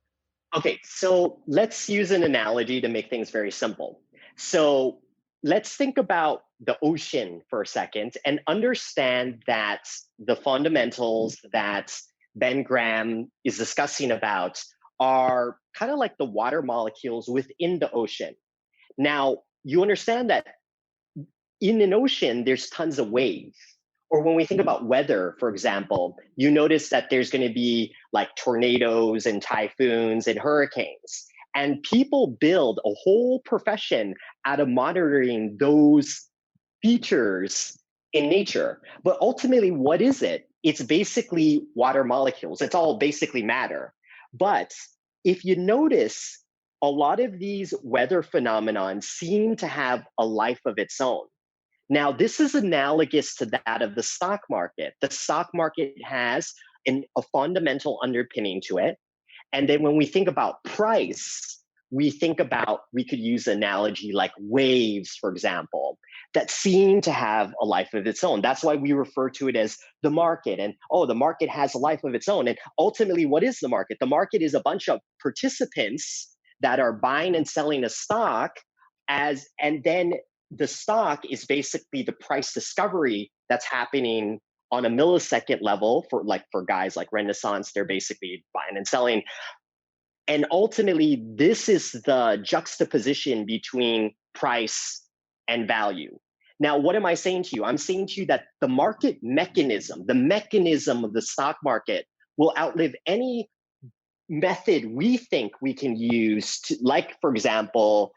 Okay, so let's use an analogy to make things very simple. So let's think about the ocean for a second and understand that the fundamentals that Ben Graham is discussing about are kind of like the water molecules within the ocean. Now, you understand that in an ocean, there's tons of waves. Or when we think about weather, for example, you notice that there's going to be like tornadoes and typhoons and hurricanes. And people build a whole profession out of monitoring those features in nature. But ultimately, what is it? It's basically water molecules. It's all basically matter. But if you notice, a lot of these weather phenomenon seem to have a life of its own. Now, this is analogous to that of the stock market. The stock market has a fundamental underpinning to it. And then when we think about price, we could use an analogy like waves, for example, that seem to have a life of its own. That's why we refer to it as the market. And the market has a life of its own. And ultimately, what is the market? The market is a bunch of participants that are buying and selling a stock and then the stock is basically the price discovery that's happening on a millisecond level for guys like Renaissance. They're basically buying and selling. And ultimately, this is the juxtaposition between price and value. Now, what am I saying to you? I'm saying to you that the market mechanism, the mechanism of the stock market will outlive any method we think we can use to, like, for example,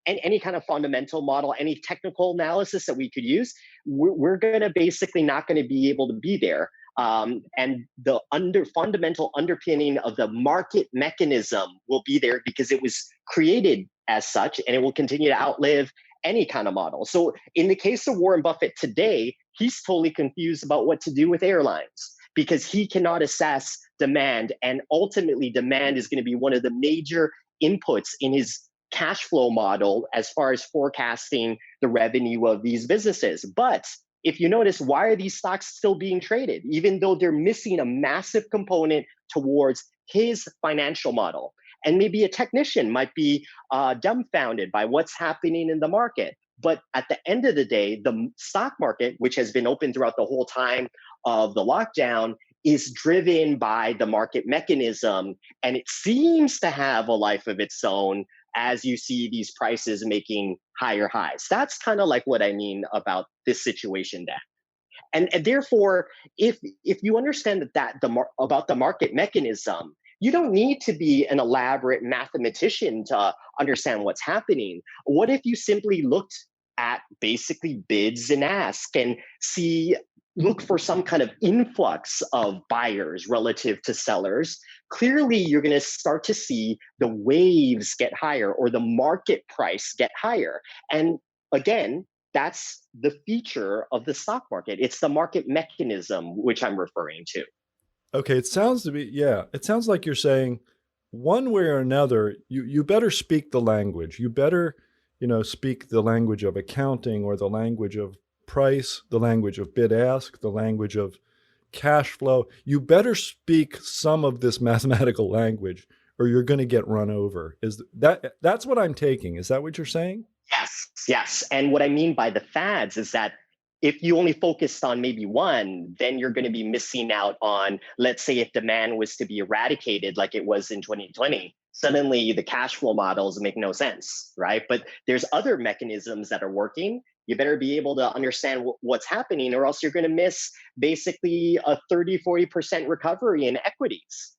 any kind of fundamental model, any technical analysis that we could use, we're going to basically not going to be able to be there. And the fundamental underpinning of the market mechanism will be there because it was created as such, and it will continue to outlive any kind of model. So in the case of Warren Buffett today, he's totally confused about what to do with airlines because he cannot assess demand. And ultimately, demand is going to be one of the major inputs in his cash flow model as far as forecasting the revenue of these businesses. But if you notice, why are these stocks still being traded, even though they're missing a massive component towards his financial model? And maybe a technician might be dumbfounded by what's happening in the market. But at the end of the day, the stock market, which has been open throughout the whole time of the lockdown, is driven by the market mechanism. And it seems to have a life of its own as you see these prices making higher highs. That's kind of like what I mean about this situation, Dan. And therefore, if you understand about the market mechanism, you don't need to be an elaborate mathematician to understand what's happening. What if you simply looked at basically bids and ask and look for some kind of influx of buyers relative to sellers? Clearly, you're going to start to see the waves get higher or the market price get higher. And again, that's the feature of the stock market. It's the market mechanism, which I'm referring to. Okay, it sounds like you're saying one way or another, you better speak the language. You better, speak the language of accounting or the language of price, the language of bid ask, the language of cash flow. You better speak some of this mathematical language or you're going to get run over. That's what I'm taking. Is that what you're saying? Yes. And what I mean by the fads is that if you only focused on maybe one, then you're going to be missing out on, let's say, if demand was to be eradicated like it was in 2020, suddenly the cash flow models make no sense, right? But there's other mechanisms that are working. You better be able to understand what's happening, or else you're going to miss basically a 30, 40% recovery in equities.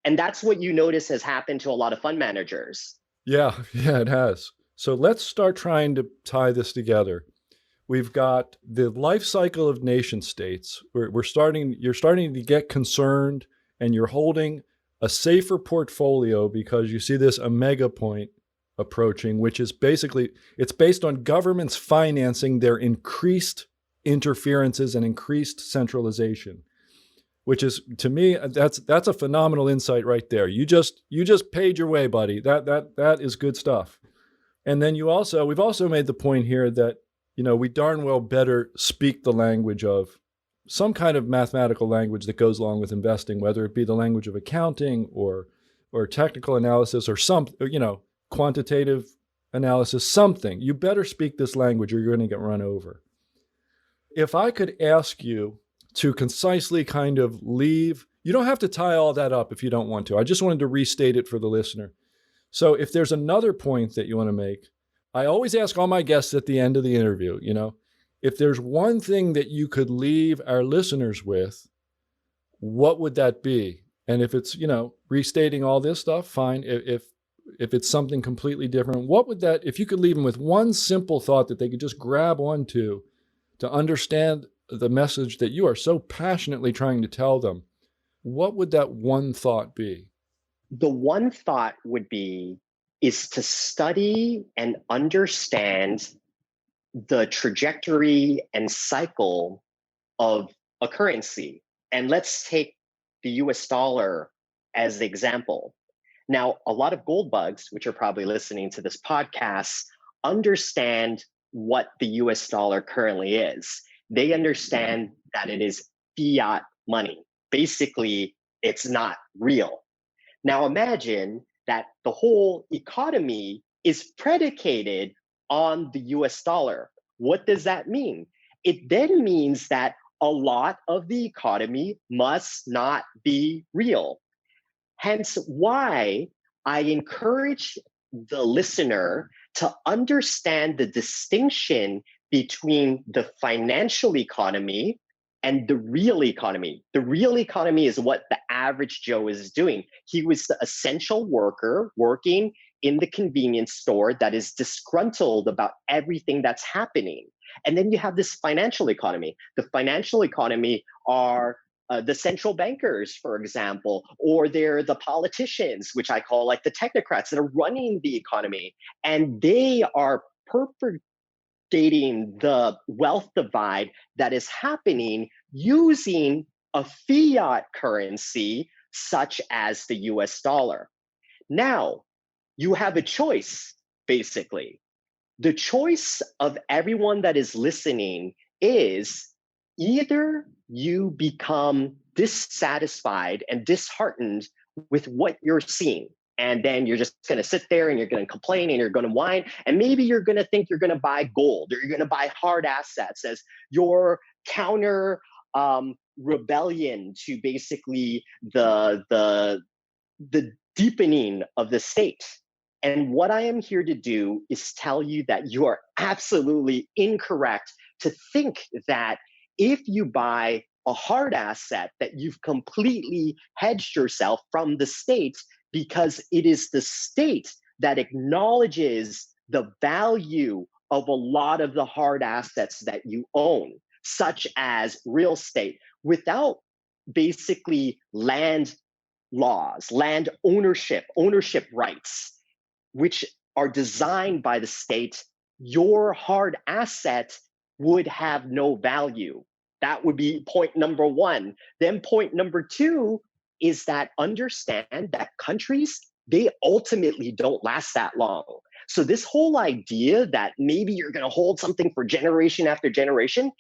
And that's what you notice has happened to a lot of fund managers. Yeah, it has. So let's start trying to tie this together. We've got the life cycle of nation states. You're starting to get concerned, and you're holding a safer portfolio because you see this omega point approaching, which is basically, it's based on governments financing their increased interferences and increased centralization, which is, to me, that's a phenomenal insight right there. You just paid your way, buddy. That is good stuff. And then we've also made the point here that, we darn well better speak the language of some kind of mathematical language that goes along with investing, whether it be the language of accounting or technical analysis or some, quantitative analysis, something. You better speak this language or you're going to get run over. If I could ask you to concisely kind of leave, you don't have to tie all that up if you don't want to. I just wanted to restate it for the listener. So if there's another point that you want to make, I always ask all my guests at the end of the interview, if there's one thing that you could leave our listeners with, what would that be? And if it's, restating all this stuff, fine. If it's something completely different, what would that, if you could leave them with one simple thought that they could just grab onto to understand the message that you are so passionately trying to tell them, what would that one thought be? The one thought is to study and understand the trajectory and cycle of a currency. And let's take the US dollar as the example. Now, a lot of gold bugs, which are probably listening to this podcast, understand what the US dollar currently is. They understand that it is fiat money. Basically, it's not real. Now imagine that the whole economy is predicated on the US dollar. What does that mean? It then means that a lot of the economy must not be real. Hence why I encourage the listener to understand the distinction between the financial economy and the real economy. The real economy is what the average Joe is doing. He was the essential worker working in the convenience store that is disgruntled about everything that's happening. And then you have this financial economy. The financial economy are the central bankers, for example, or they're the politicians, which I call like the technocrats that are running the economy. And they are perpetuating the wealth divide that is happening using a fiat currency such as the US dollar. Now, you have a choice, basically. The choice of everyone that is listening is either you become dissatisfied and disheartened with what you're seeing, and then you're just going to sit there and you're going to complain and you're going to whine, and maybe you're going to think you're going to buy gold or you're going to buy hard assets as your counter rebellion to basically the deepening of the state. And what I am here to do is tell you that you are absolutely incorrect to think that if you buy a hard asset that you've completely hedged yourself from the state, because it is the state that acknowledges the value of a lot of the hard assets that you own, such as real estate, without basically land laws, land ownership rights, which are designed by the state. Your hard asset would have no value. That would be point number one. Then point number two is that understand that countries, they ultimately don't last that long. So this whole idea that maybe you're going to hold something for generation after generation,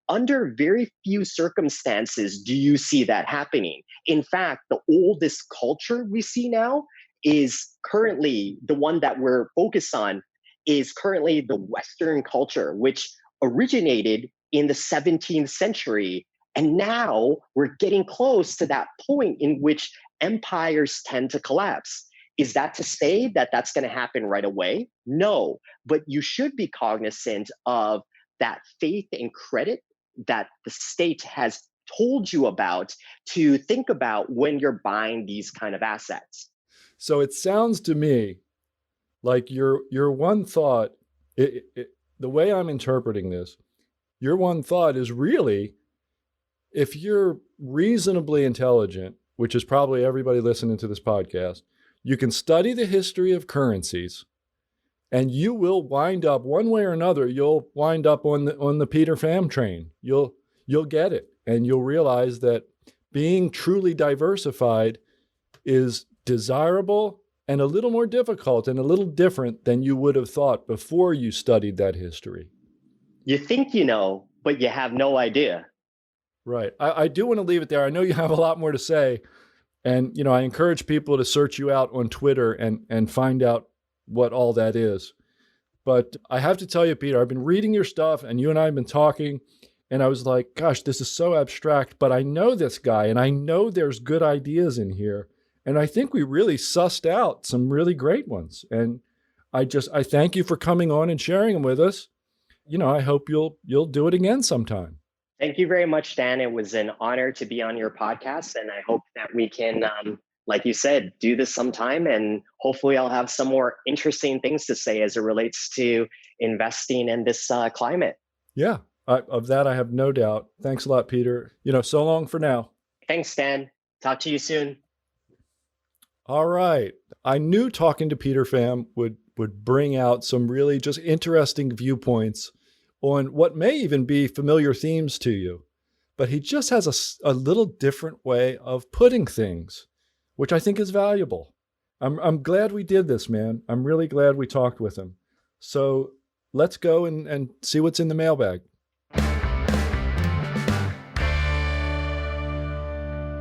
under very few circumstances do you see that happening. In fact, the oldest culture we see now is currently the one that we're focused on is currently the Western culture, which originated in the 17th century. And now we're getting close to that point in which empires tend to collapse. Is that to say that that's going to happen right away? No, but you should be cognizant of that faith and credit that the state has told you about to think about when you're buying these kind of assets? So it sounds to me like your one thought, the way I'm interpreting this, your one thought is really, if you're reasonably intelligent, which is probably everybody listening to this podcast, you can study the history of currencies, and you will wind up one way or another. You'll wind up on the Peter Pham train. You'll get it, and you'll realize that being truly diversified is desirable and a little more difficult and a little different than you would have thought before you studied that history. You think you know, but you have no idea. Right. I do want to leave it there. I know you have a lot more to say. And, I encourage people to search you out on Twitter and find out what all that is. But I have to tell you, Peter, I've been reading your stuff, and you and I have been talking, and I was like, gosh, this is so abstract, but I know this guy, and I know there's good ideas in here. And I think we really sussed out some really great ones. And I thank you for coming on and sharing them with us. I hope you'll do it again sometime. Thank you very much, Dan. It was an honor to be on your podcast, and I hope that we can, like you said, do this sometime, and hopefully I'll have some more interesting things to say as it relates to investing in this climate. Yeah, of that I have no doubt. Thanks a lot, Peter. So long for now. Thanks, Dan. Talk to you soon. All right. I knew talking to Peter Pham would bring out some really just interesting viewpoints on what may even be familiar themes to you. But he just has a little different way of putting things, which I think is valuable. I'm glad we did this, man. I'm really glad we talked with him. So let's go and see what's in the mailbag.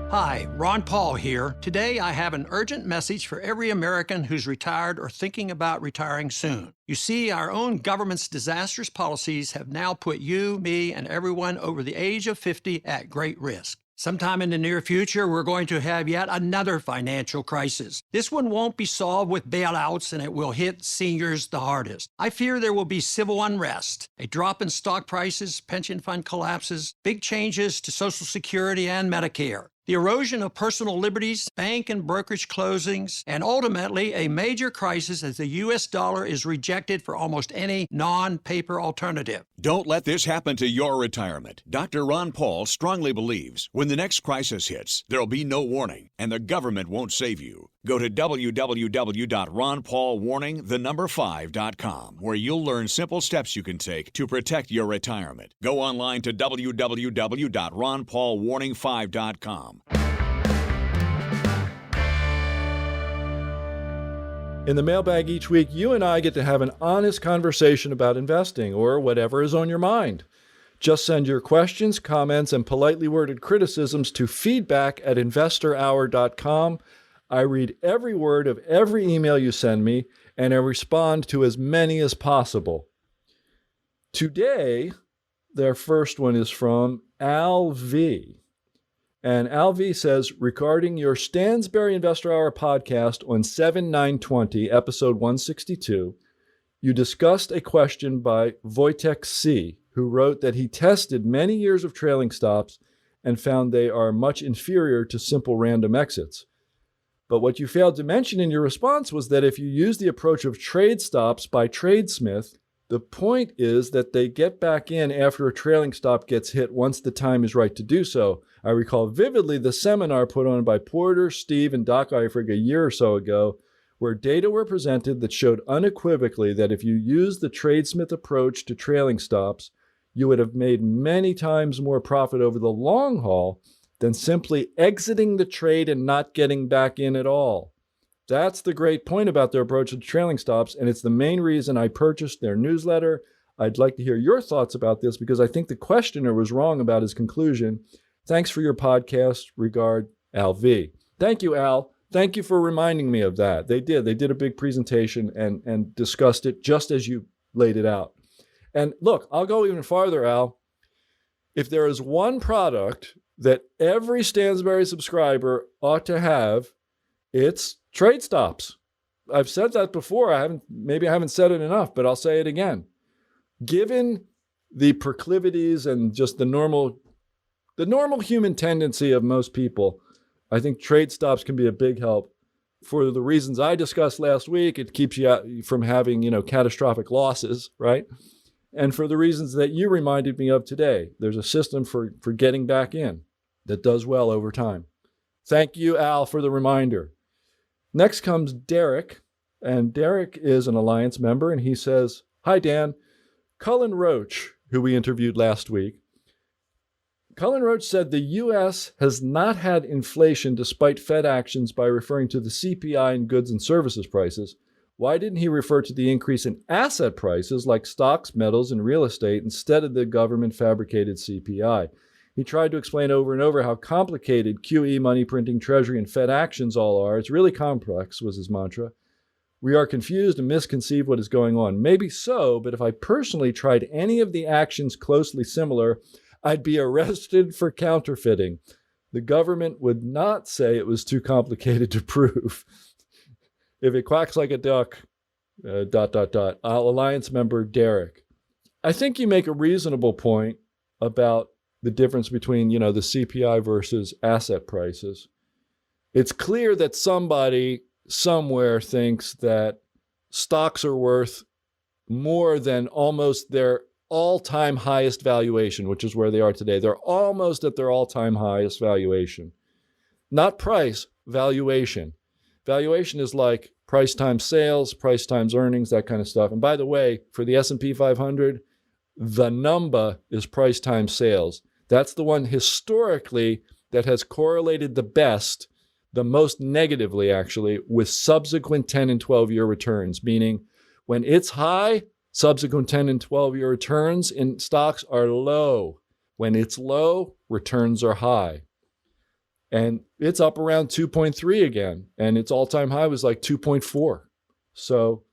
Hi, Ron Paul here. Today I have an urgent message for every American who's retired or thinking about retiring soon. You see, our own government's disastrous policies have now put you, me, and everyone over the age of 50 at great risk. Sometime in the near future, we're going to have yet another financial crisis. This one won't be solved with bailouts, and it will hit seniors the hardest. I fear there will be civil unrest, a drop in stock prices, pension fund collapses, big changes to Social Security and Medicare, the erosion of personal liberties, bank and brokerage closings, and ultimately a major crisis as the U.S. dollar is rejected for almost any non-paper alternative. Don't let this happen to your retirement. Dr. Ron Paul strongly believes when the next crisis hits, there'll be no warning, and the government won't save you. Go to www.ronpaulwarning5.com, where you'll learn simple steps you can take to protect your retirement. Go online to www.ronpaulwarning5.com. In the mailbag each week, you and I get to have an honest conversation about investing or whatever is on your mind. Just send your questions, comments, and politely worded criticisms to feedback@investorhour.com. I read every word of every email you send me, and I respond to as many as possible. Today, their first one is from Al V. And Al V says, regarding your Stansberry Investor Hour podcast on 7/9/20, episode 162, you discussed a question by Wojtek C., who wrote that he tested many years of trailing stops and found they are much inferior to simple random exits. But what you failed to mention in your response was that if you use the approach of trade stops by Tradesmith, the point is that they get back in after a trailing stop gets hit once the time is right to do so. I recall vividly the seminar put on by Porter, Steve, and Doc Eifrig a year or so ago, where data were presented that showed unequivocally that if you use the Tradesmith approach to trailing stops, you would have made many times more profit over the long haul than simply exiting the trade and not getting back in at all. That's the great point about their approach to trailing stops, and it's the main reason I purchased their newsletter. I'd like to hear your thoughts about this because I think the questioner was wrong about his conclusion. Thanks for your podcast. Regard, Al V. Thank you, Al. Thank you for reminding me of that. They did a big presentation and discussed it just as you laid it out. And look, I'll go even farther, Al. If there is one product that every Stansberry subscriber ought to have, it's trade stops. I've said that before. Maybe I haven't said it enough, but I'll say it again. Given the proclivities and just the normal the normal human tendency of most people, I think trade stops can be a big help. For the reasons I discussed last week, it keeps you out from having, catastrophic losses, right? And for the reasons that you reminded me of today, there's a system for getting back in that does well over time. Thank you, Al, for the reminder. Next comes Derek, and Derek is an Alliance member, and he says, "Hi, Dan. Cullen Roach, who we interviewed last week, Cullen Roach said the U.S. has not had inflation despite Fed actions by referring to the CPI in goods and services prices. Why didn't he refer to the increase in asset prices like stocks, metals, and real estate instead of the government-fabricated CPI? He tried to explain over and over how complicated QE, money printing, Treasury, and Fed actions all are. It's really complex," was his mantra. "We are confused and misconceive what is going on. Maybe so, but if I personally tried any of the actions closely similar, I'd be arrested for counterfeiting. The government would not say it was too complicated to prove. If it quacks like a duck, ... Alliance member Derek." I think you make a reasonable point about the difference between, the CPI versus asset prices. It's clear that somebody somewhere thinks that stocks are worth more than almost their all-time highest valuation, which is where they are today. They're almost at their all-time highest valuation. Not price, valuation. Valuation is like price times sales, price times earnings, that kind of stuff. And by the way, for the S&P 500, the number is price times sales. That's the one historically that has correlated the best, the most negatively actually, with subsequent 10 and 12-year returns, meaning when it's high, subsequent 10 and 12-year returns in stocks are low. When it's low, returns are high. And it's up around 2.3 again, and its all-time high was like 2.4. So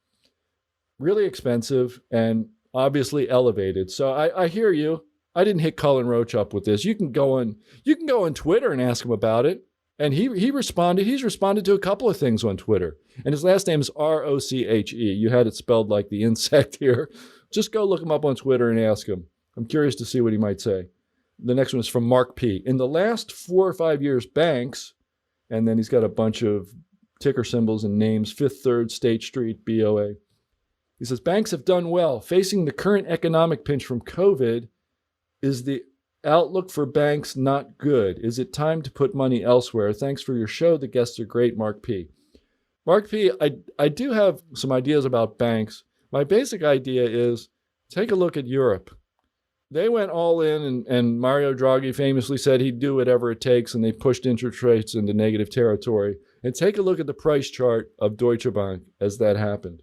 really expensive and obviously elevated. So I hear you. I didn't hit Cullen Roach up with this. You can go on Twitter and ask him about it. And he responded. He's responded to a couple of things on Twitter. And his last name is Roche. You had it spelled like the insect here. Just go look him up on Twitter and ask him. I'm curious to see what he might say. The next one is from Mark P. In the last 4 or 5 years, banks, and then he's got a bunch of ticker symbols and names, Fifth Third, State Street, BOA. He says, banks have done well. Facing the current economic pinch from COVID, is the outlook for banks not good? Is it time to put money elsewhere? Thanks for your show. The guests are great, Mark P. Mark P, I do have some ideas about banks. My basic idea is take a look at Europe. They went all in, and Mario Draghi famously said he'd do whatever it takes, and they pushed interest rates into negative territory. And take a look at the price chart of Deutsche Bank as that happened.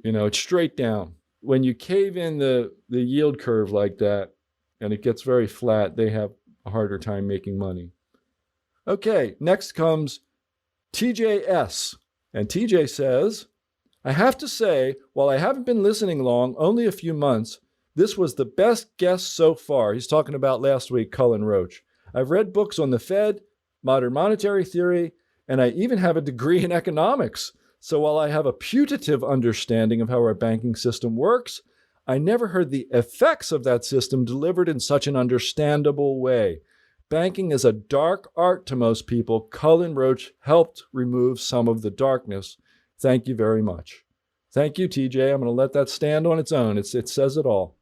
It's straight down. When you cave in the yield curve like that, and it gets very flat, they have a harder time making money. Okay, next comes TJS. And TJ says, I have to say, while I haven't been listening long, only a few months, this was the best guest so far. He's talking about last week, Cullen Roach. I've read books on the Fed, modern monetary theory, and I even have a degree in economics. So while I have a putative understanding of how our banking system works, I never heard the effects of that system delivered in such an understandable way. Banking is a dark art to most people. Cullen Roach helped remove some of the darkness. Thank you very much. Thank you, TJ. I'm going to let that stand on its own. It says it all.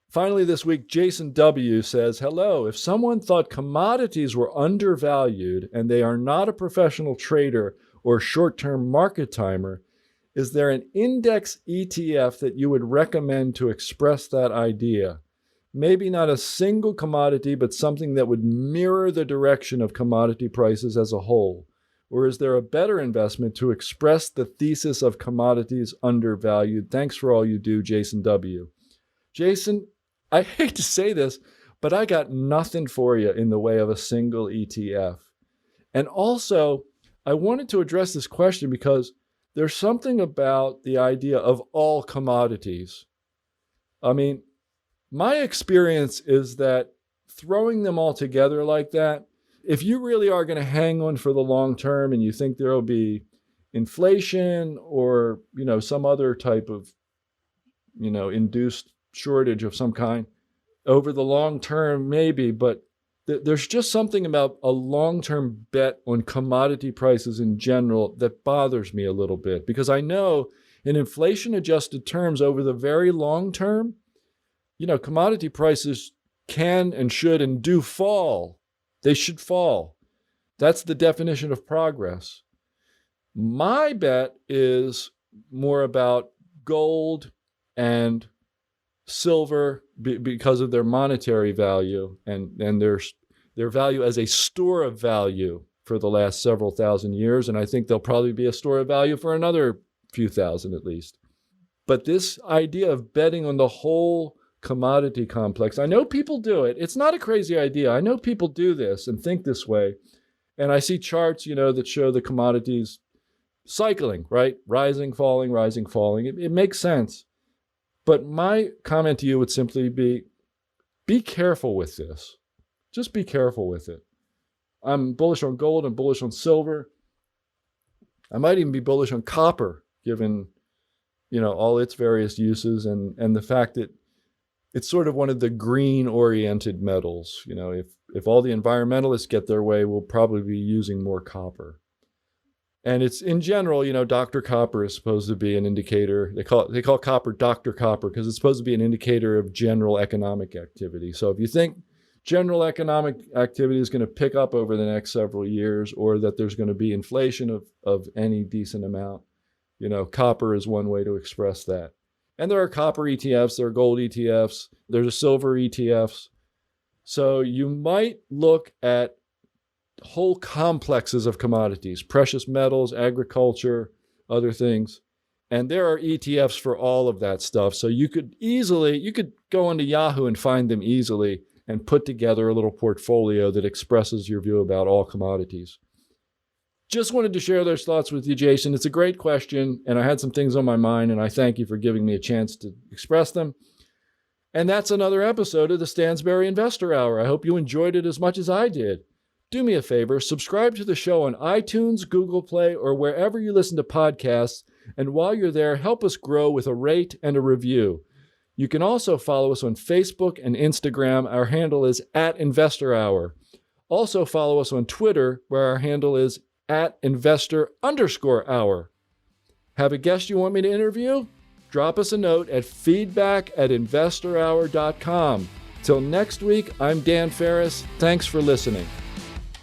Finally, this week, Jason W. says, hello. If someone thought commodities were undervalued and they are not a professional trader or short-term market timer, is there an index ETF that you would recommend to express that idea? Maybe not a single commodity, but something that would mirror the direction of commodity prices as a whole. Or is there a better investment to express the thesis of commodities undervalued? Thanks for all you do, Jason W. Jason, I hate to say this, but I got nothing for you in the way of a single ETF. And also, I wanted to address this question because there's something about the idea of all commodities. I mean, my experience is that throwing them all together like that, if you really are going to hang on for the long term and you think there will be inflation or, some other type of, induced shortage of some kind, Over the long term, maybe, but there's just something about a long-term bet on commodity prices in general that bothers me a little bit, because I know in inflation-adjusted terms over the very long term, commodity prices can and should and do fall. They should fall. That's the definition of progress. My bet is more about gold and silver because of their monetary value and their value as a store of value for the last several thousand years. And I think they'll probably be a store of value for another few thousand at least. But this idea of betting on the whole commodity complex, I know people do it. It's not a crazy idea. I know people do this and think this way. And I see charts, that show the commodities cycling, right? Rising, falling, rising, falling. It makes sense. But my comment to you would simply be careful with this. Just be careful with it. I'm bullish on gold and bullish on silver. I might even be bullish on copper, given, all its various uses and the fact that it's sort of one of the green-oriented metals. If all the environmentalists get their way, we'll probably be using more copper. And it's in general, Dr. Copper is supposed to be an indicator. They call copper Dr. Copper because it's supposed to be an indicator of general economic activity. So if you think general economic activity is going to pick up over the next several years, or that there's going to be inflation of any decent amount, copper is one way to express that. And there are copper ETFs, there are gold ETFs, there's a silver ETFs. So you might look at whole complexes of commodities, precious metals, agriculture, other things. And there are ETFs for all of that stuff. So you could go into Yahoo and find them easily and put together a little portfolio that expresses your view about all commodities. Just wanted to share those thoughts with you, Jason. It's a great question, and I had some things on my mind, and I thank you for giving me a chance to express them. And that's another episode of the Stansberry Investor Hour. I hope you enjoyed it as much as I did. Do me a favor, subscribe to the show on iTunes, Google Play, or wherever you listen to podcasts, and while you're there, help us grow with a rate and a review. You can also follow us on Facebook and Instagram. Our handle is @InvestorHour. Also follow us on Twitter, where our handle is @investor_hour. Have a guest you want me to interview? Drop us a note at feedback@investorhour.com. Till next week, I'm Dan Ferris. Thanks for listening.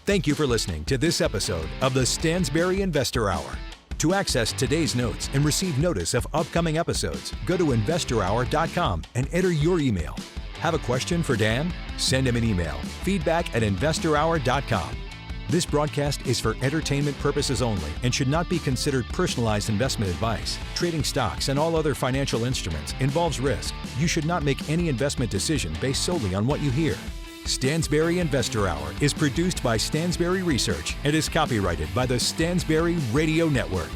Thank you for listening to this episode of the Stansberry Investor Hour. To access today's notes and receive notice of upcoming episodes, go to investorhour.com and enter your email. Have a question for Dan? Send him an email, feedback@investorhour.com. This broadcast is for entertainment purposes only and should not be considered personalized investment advice. Trading stocks and all other financial instruments involves risk. You should not make any investment decision based solely on what you hear. Stansberry Investor Hour is produced by Stansberry Research and is copyrighted by the Stansberry Radio Network.